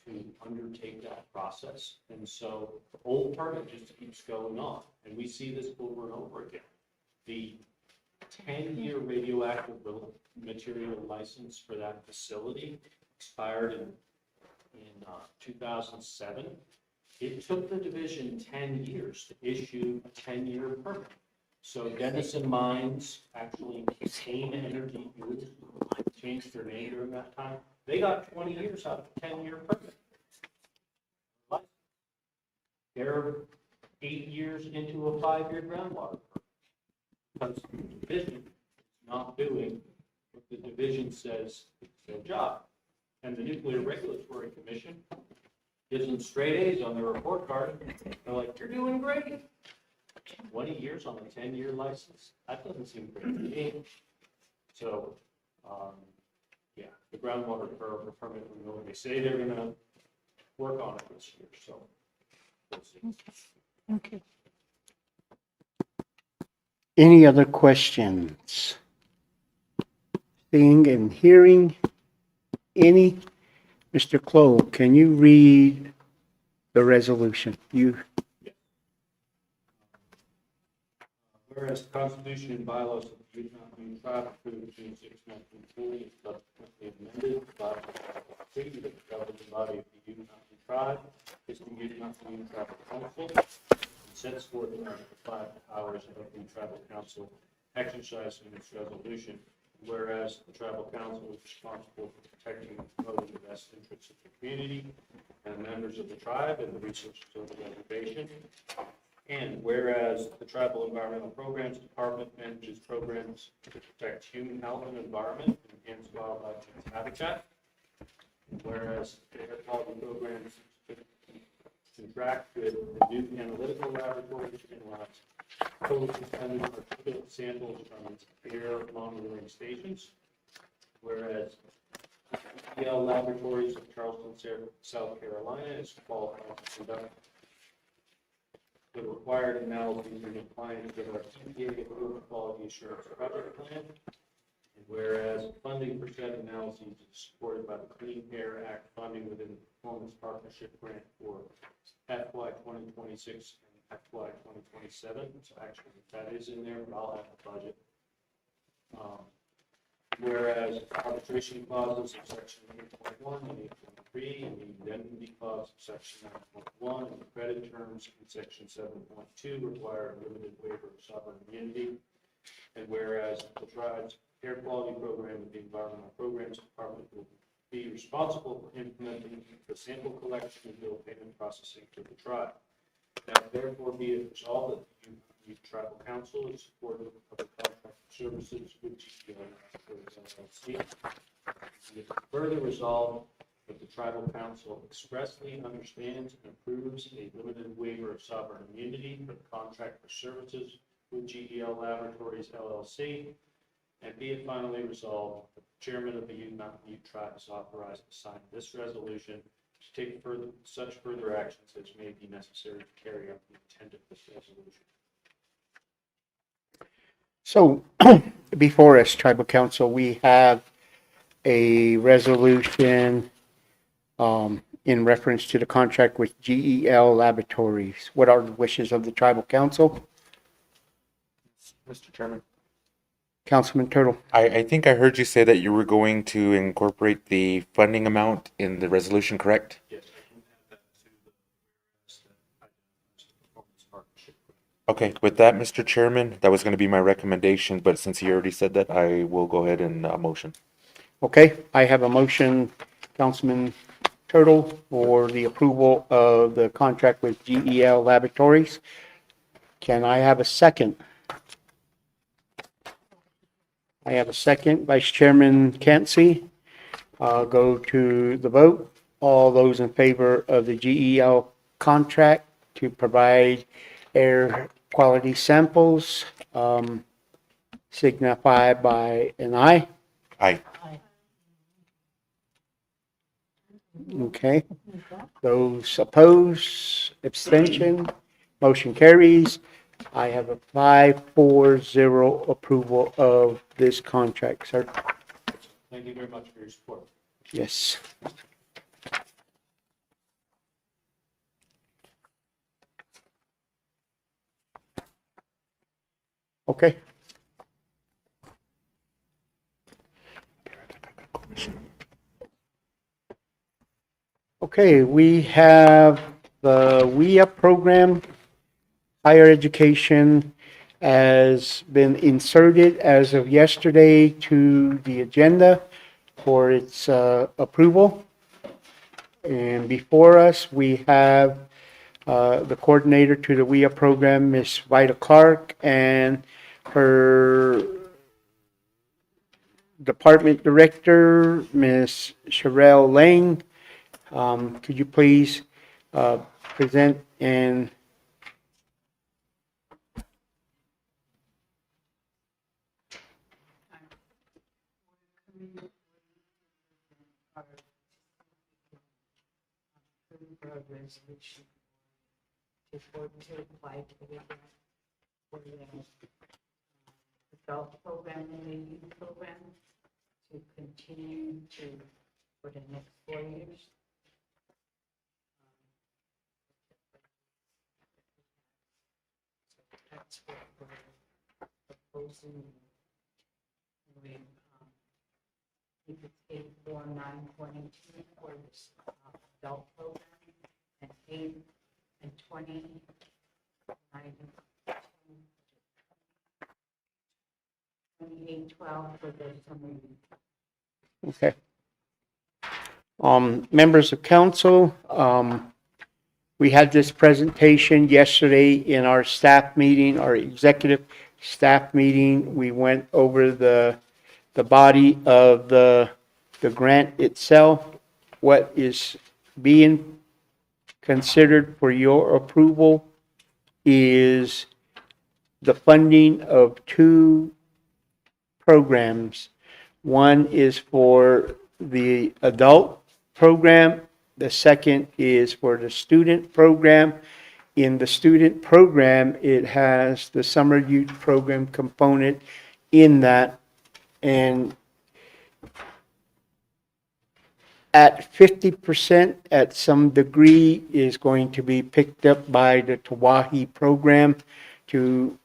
to undertake that process. And so the old permit just keeps going on. And we see this over and over again. The 10-year radioactive material license for that facility expired in 2007. It took the division 10 years to issue a 10-year permit. So Denison Mines actually became Energy Fuels, changed their name during that time. They got 20 years out of a 10-year permit. They're 8 years into a 5-year groundwater permit because the division is not doing what the division says is their job. And the Nuclear Regulatory Commission gives them straight A's on their report card. They're like, you're doing great. 20 years on a 10-year license? That doesn't seem great to me. So, yeah, the groundwater permit renewal, they say they're going to work on it this year. So, we'll see. Okay. Any other questions? Seeing and hearing any? Mr. Clow, can you read the resolution? Whereas the Constitution and bylaws of the Utah County Tribe approved June 6, 1940, is subsequently amended by the governing body of the Utah County Tribe, is the Utah County Tribal Council, and sets forth in Article 5 the powers of the Tribal Council exercising its resolution. Whereas the Tribal Council is responsible for protecting and promoting the best interests of the community and members of the tribe and the resources of the reservation. And whereas the Tribal Environmental Programs Department manages programs to protect human health and environment and enhance wildlife and habitat. And whereas the air quality programs contract with the new analytical laboratories and labs, co-suspended particulate samples from air monitoring stations. Whereas EL Laboratories of Charleston, South Carolina is qualified to conduct the required analyses in compliance with our EPA approved quality assurance project plan. And whereas funding for said analyses is supported by the Clean Air Act funding within the Performance Partnership Grant for FY 2026 and FY 2027. So actually that is in there, but I'll have the budget. Whereas arbitration clauses of section 8.1 and 8.3 and the indemnity clause of section 9.1 and the credit terms in section 7.2 require a limited waiver of sovereign immunity. And whereas the tribe's air quality program with the Environmental Programs Department will be responsible for implementing the sample collection and bill payment processing for the tribe. Now, therefore, be it resolved that the Tribal Council is supportive of the contract services with GPL LLC. Be it further resolved that the Tribal Council expressly understands and approves a limited waiver of sovereign immunity for the contract for services with GEL Laboratories LLC. And be it finally resolved that the chairman of the Ute Mountain Ute Tribe is authorized to sign this resolution to take such further actions as may be necessary to carry out the intent of this resolution. So before us, Tribal Council, we have a resolution in reference to the contract with GEL Laboratories. What are the wishes of the Tribal Council? Mr. Chairman. Councilman Turtle. I think I heard you say that you were going to incorporate the funding amount in the resolution, correct? Yes, I can add that to the whereas that identifies the performance partnership. Okay, with that, Mr. Chairman, that was going to be my recommendation, but since you already said that, I will go ahead and motion. Okay, I have a motion, Councilman Turtle, for the approval of the contract with GEL Laboratories. Can I have a second? I have a second. Vice Chairman Clancy. I'll go to the vote. All those in favor of the GEL contract to provide air quality samples, signify by an aye. Aye. Okay. Those opposed, abstention, motion carries. I have a 5-4-0 approval of this contract, sir. Thank you very much for your support. Yes. Okay. Okay, we have the WIA program, higher education, has been inserted as of yesterday to the agenda for its approval. And before us, we have the coordinator to the WIA program, Ms. Vida Clark, and her department director, Ms. Sherelle Lang. Could you please present and resolution to apply to the for the adult program and the youth program to continue to for the next 4 years. So that's what we're proposing with if it's 84922 for this adult program and 8 and 20 2812 for the summer youth. okay. Members of council, we had this presentation yesterday in our staff meeting, our executive staff meeting. We went over the body of the grant itself, what is being considered for your approval is the funding of 2 programs. One is for the adult program. The second is for the student program. In the student program, it has the summer youth program component in that. And at 50%, at some degree, is going to be picked up by the Tawahi program to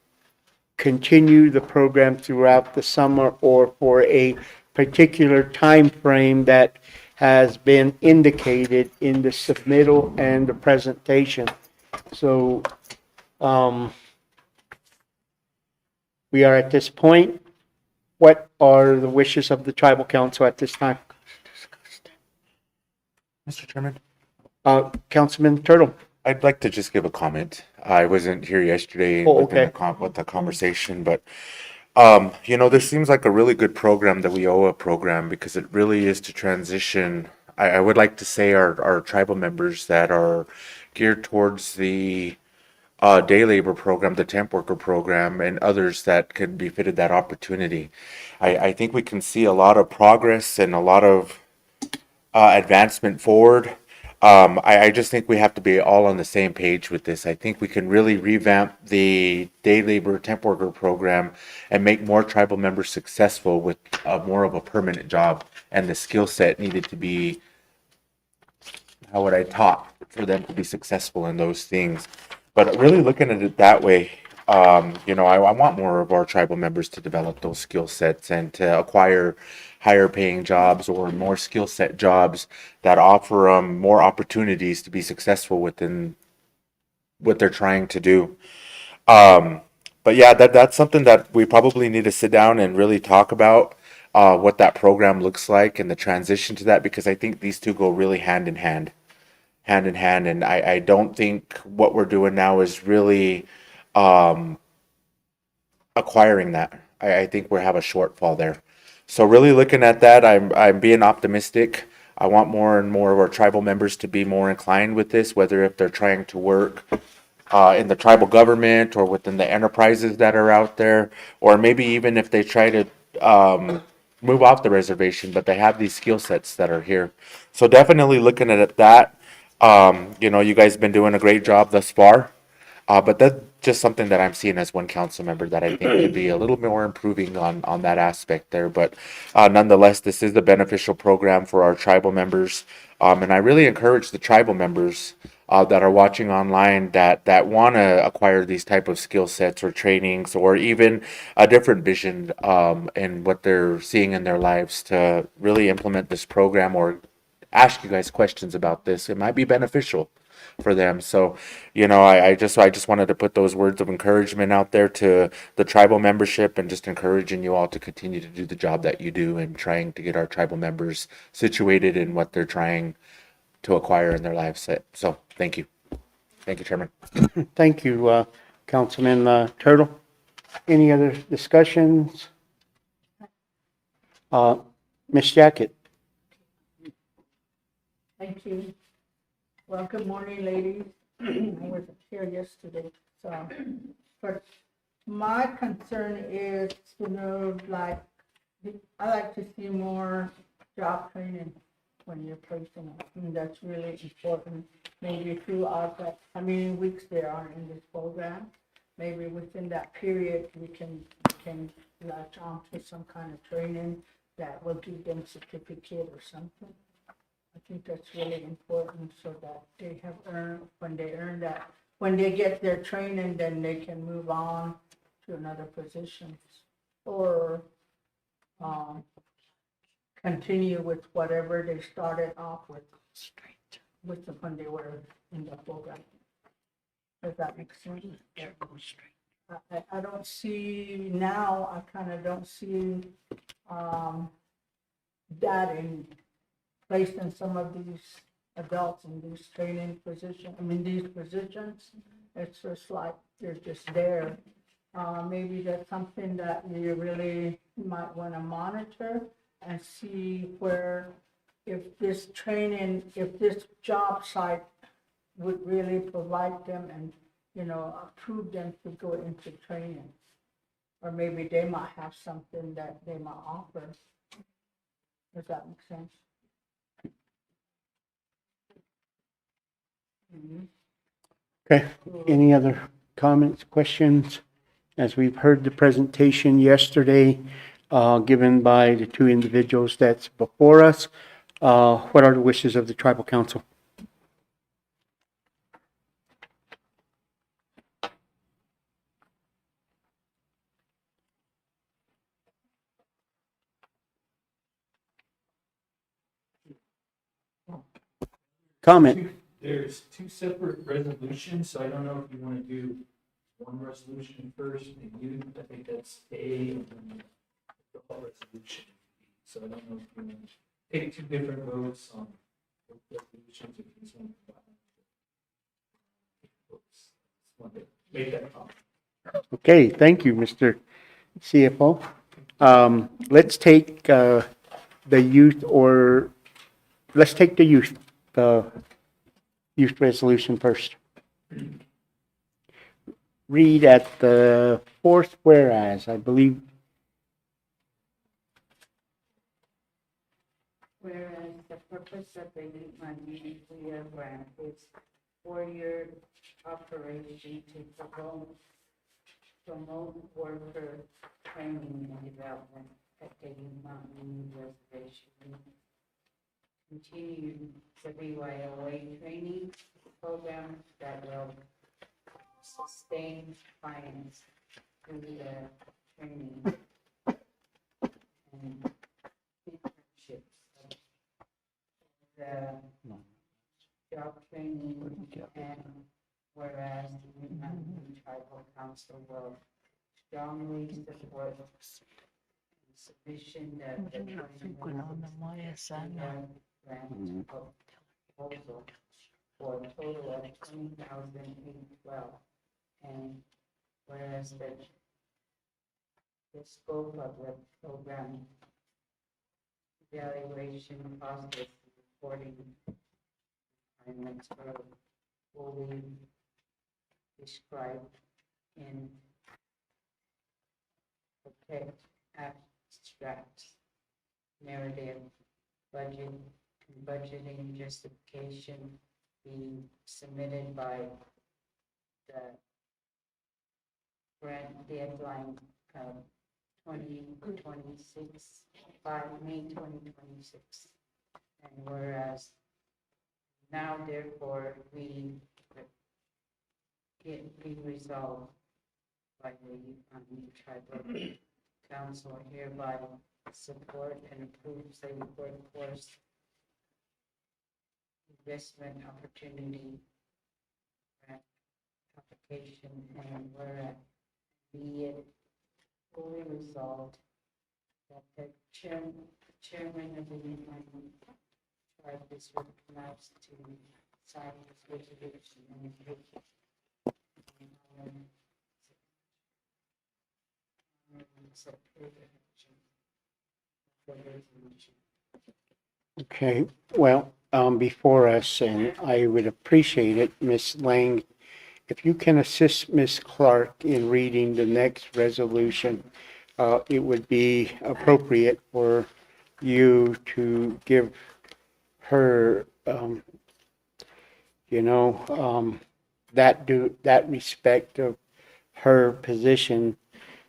continue the program throughout the summer or for a particular time frame that has been indicated in the submittal and the presentation. So we are at this point. What are the wishes of the tribal council at this time? Mr. Chairman? Councilman Turtle. I'd like to just give a comment. I wasn't here yesterday Oh, within okay. with the conversation, but this seems like a really good program, the WIOA program, because it really is to transition. I would like to say our tribal members that are geared towards the day labor program, the temp worker program, and others that could be fitted that opportunity. I think we can see a lot of progress and a lot of advancement forward. I just think we have to be all on the same page with this. I think we can really revamp the day labor temp worker program and make more tribal members successful with more of a permanent job, and the skill set needed to be, how would I taught for them to be successful in those things. But really looking at it that way, I want more of our tribal members to develop those skill sets and to acquire higher paying jobs or more skill set jobs that offer them more opportunities to be successful within what they're trying to do. Um, but yeah, that's something that we probably need to sit down and really talk about what that program looks like and the transition to that, because I think these two go really hand in hand. And I don't think what we're doing now is really um, acquiring that. I think we have a shortfall there. So really looking at that, I'm being optimistic. I want more and more of our tribal members to be more inclined with this, whether if they're trying to work in the tribal government or within the enterprises that are out there, or maybe even if they try to move off the reservation, but they have these skill sets that are here. So definitely looking at that. You guys have been doing a great job thus far. But that's just something that I'm seeing as one council member that I think could be a little more improving on that aspect there. But nonetheless, this is a beneficial program for our tribal members. And I really encourage the tribal members that are watching online that want to acquire these type of skill sets or trainings or even a different vision in what they're seeing in their lives to really implement this program or ask you guys questions about this. It might be beneficial for them. So, I just wanted to put those words of encouragement out there to the tribal membership and just encouraging you all to continue to do the job that you do and trying to get our tribal members situated in what they're trying to acquire in their lives. So, thank you. Thank you, Chairman. Thank you, Councilman Turtle. Any other discussions? Ms. Jacket? Thank you. Well, good morning, ladies. I wasn't here yesterday, so, but my concern is, like, I like to see more job training when you're placing it. I think that's really important. Maybe throughout that, how many weeks there are in this program, maybe within that period, we can latch on to some kind of training that will give them certificate or something. I think that's really important so that they have earned, when they get their training, then they can move on to another position or continue with whatever they started off with when they were in the program. Does that make sense? I don't see now, I kind of don't see that in placed in some of these adults in these training positions, these positions. It's just like they're just there. Maybe that's something that you really might want to monitor and see where, if this job site would really provide them and, approve them to go into training. Or maybe they might have something that they might offer. Does that make sense? Okay, any other comments, questions? As we've heard the presentation yesterday, given by the two individuals that's before us, what are the wishes of the tribal council? Comment. There's two separate resolutions, so I don't know if you want to do one resolution first, and you, I think that's A, and then the whole resolution. So I don't know if you want to take two different votes on both resolutions, if you just want to make that comment. Okay, thank you, Mr. CFO. Let's take the youth resolution first. Read at the fourth whereas, I believe. Whereas the purpose of the Youth Money Clear Grant is 4-year operation to promote worker training and development at the Youth Mountain Reservation. Continue the BYOA training program that will sustain clients through the training and internships. The job training, and whereas the Mountain Tribal Council will strongly support submission that the grant proposal for a total of 20,812. And whereas the scope of the program evaluation process reporting requirements are fully described in protect abstracts, narrative, budgeting justification being submitted by the grant deadline of 2026, by May 2026. And whereas now therefore we resolved by the tribal council hereby support and approve the workforce investment opportunity grant application, and whereas be it fully resolved that the chairman of the United Tribe is recognized to sign this resolution and Okay, well, before us, and I would appreciate it, Ms. Lang, if you can assist Ms. Clark in reading the next resolution, it would be appropriate for you to give her, that respect of her position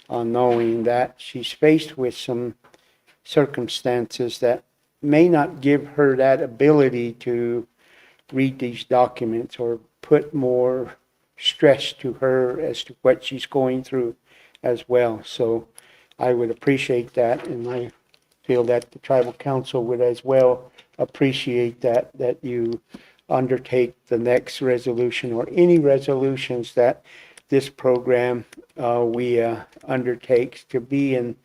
on knowing that she's faced with some circumstances that may not give her that ability to read these documents or put more stress to her as to what she's going through as well. So I would appreciate that, and I feel that the tribal council would as well appreciate that you undertake the next resolution or any resolutions that this program we undertakes to be in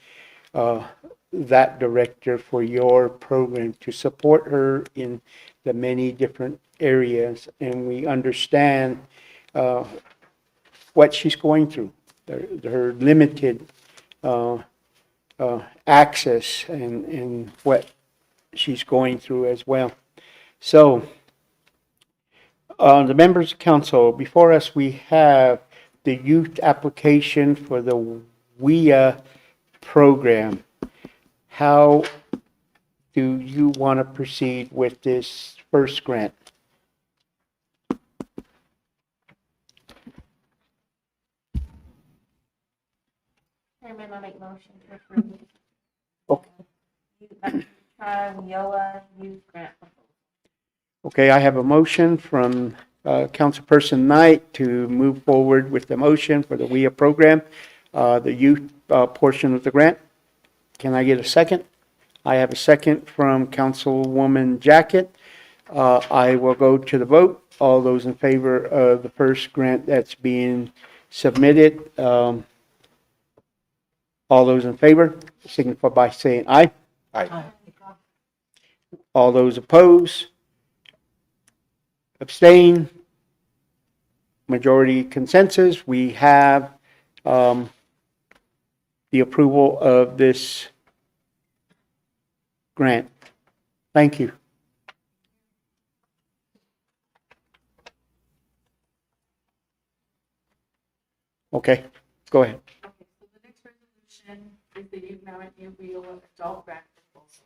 that director for your program to support her in the many different areas. And we understand what she's going through, her limited access and what she's going through as well. So, the members of council, before us we have the youth application for the WIA program. How do you want to proceed with this first grant? Chairman, I make motion to approve. Okay. WIOA youth grant proposal. Okay, I have a motion from Councilperson Knight to move forward with the motion for the WIA program, the youth portion of the grant. Can I get a second? I have a second from Councilwoman Jacket. I will go to the vote. All those in favor of the first grant that's being submitted, all those in favor, signify by saying aye. Aye. All those opposed, abstain, majority consensus. We have the approval of this grant. Thank you. Okay, go ahead. Okay, so the next resolution is the Youth Mountain WIOA Adult Grant Proposal.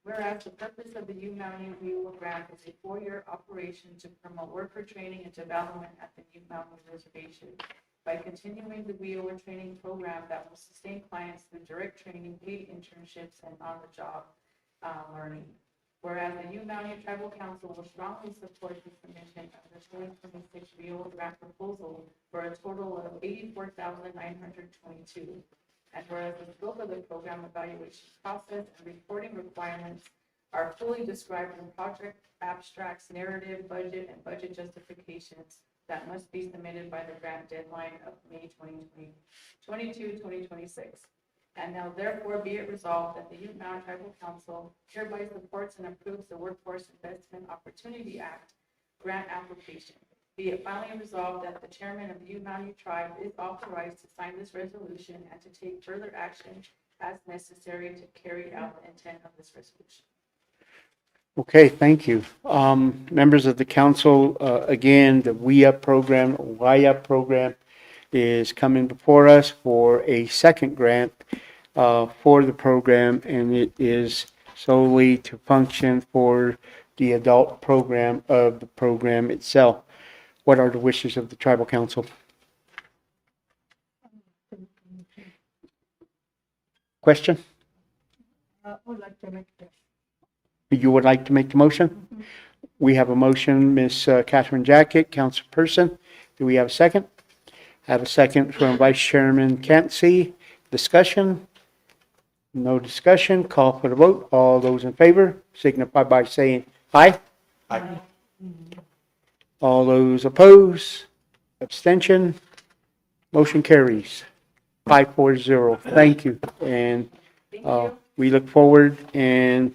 Whereas the purpose of the Youth Mountain WIOA Grant is a 4-year operation to promote worker training and development at the Youth Mountain Reservation by continuing the WIOA training program that will sustain clients through direct training, paid internships, and on-the-job learning. Whereas the Ute Valley Tribal Council will strongly support the submission of the 2026 Rio grant proposal for a total of $84,922. And whereas the scope of the program evaluation process and reporting requirements are fully described in project abstracts, narrative, budget, and budget justifications that must be submitted by the grant deadline of May 2026. And now therefore be it resolved that the Ute Valley Tribal Council hereby supports and approves the Workforce Investment Opportunity Act grant application. Be it finally resolved that the chairman of the Ute Valley Tribe is authorized to sign this resolution and to take further action as necessary to carry out the intent of this resolution. Okay, thank you. Members of the council, again, the WIA program is coming before us for a second grant for the program, and it is solely to function for the adult program of the program itself. What are the wishes of the tribal council? Question? Would like to make this. You would like to make the motion? We have a motion, Ms. Catherine Jacket, councilperson. Do we have a second? Have a second from Vice Chairman Cansey. Discussion? No discussion. Call for the vote. All those in favor signify by saying aye. Aye. All those opposed? Abstention? Motion carries. 5-4-0. Thank you. And we look forward and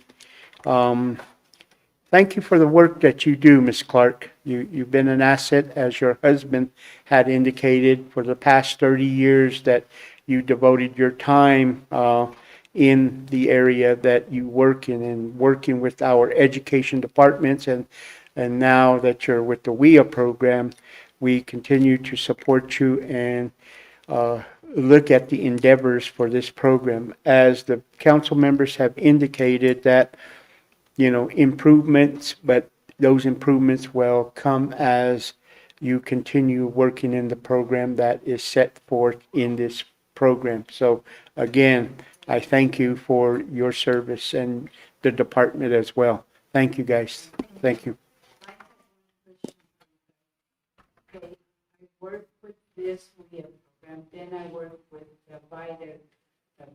thank you for the work that you do, Ms. Clark. You've been an asset, as your husband had indicated, for the past 30 years that you devoted your time in the area that you work in and working with our education departments. And now that you're with the WIA program, we continue to support you and look at the endeavors for this program. As the council members have indicated that, improvements, but those improvements will come as you continue working in the program that is set forth in this program. So again, I thank you for your service and the department as well. Thank you, guys. Thank you. Okay, I work with this WIA program, then I work with the VITA, the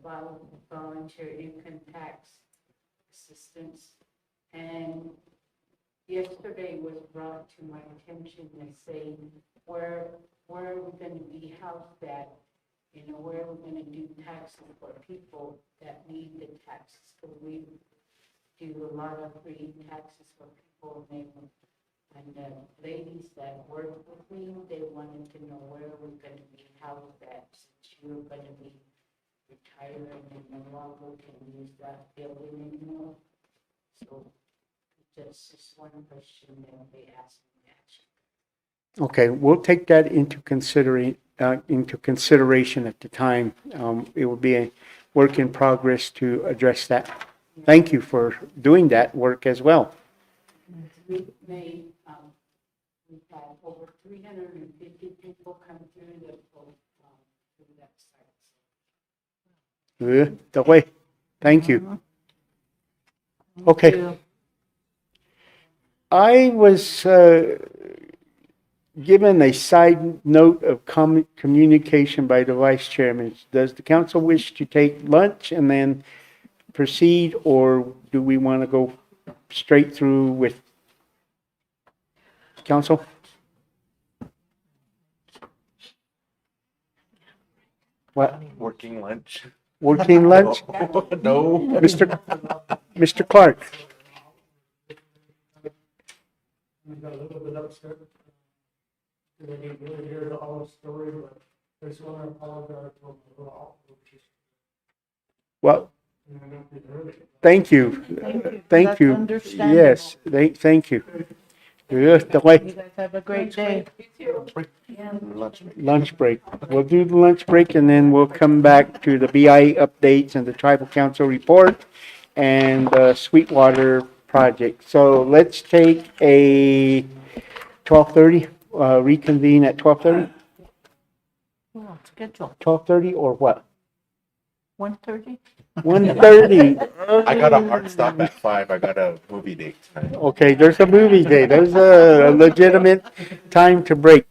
Volunteer Income Tax Assistance. And yesterday was brought to my attention, they say, where are we going to be housed at? Where are we going to do taxes for people that need the taxes? So we do a lot of free taxes for people, and the ladies that work with me, they wanted to know where we're going to be housed at, since you're going to be retired and no longer can use that building anymore. So that's just one question that they asked me to ask. Okay, we'll take that into consideration at the time. It will be a work in progress to address that. Thank you for doing that work as well. We've had over 350 people come through that site. The way. Thank you. Okay. I was given a side note of communication by the vice chairman. Does the council wish to take lunch and then proceed, or do we want to go straight through with council? What? Working lunch? Working lunch? No. Mr. Clark. We got a little bit upset. We didn't really hear the whole story, but I just want to apologize for the law. Well, thank you. Thank That's you. understandable. Yes, thank you. The way. You guys have a great day. Lunch break. Lunch break. We'll do the lunch break and then we'll come back to the BI updates and the tribal council report and the Sweetwater project. So let's take a 12:30, reconvene at 12:30, Schedule 12:30 or what? 1:30. 1:30. I got a hard stop at 5. I got a movie date tonight. Okay, there's a movie day. There's a legitimate time to break.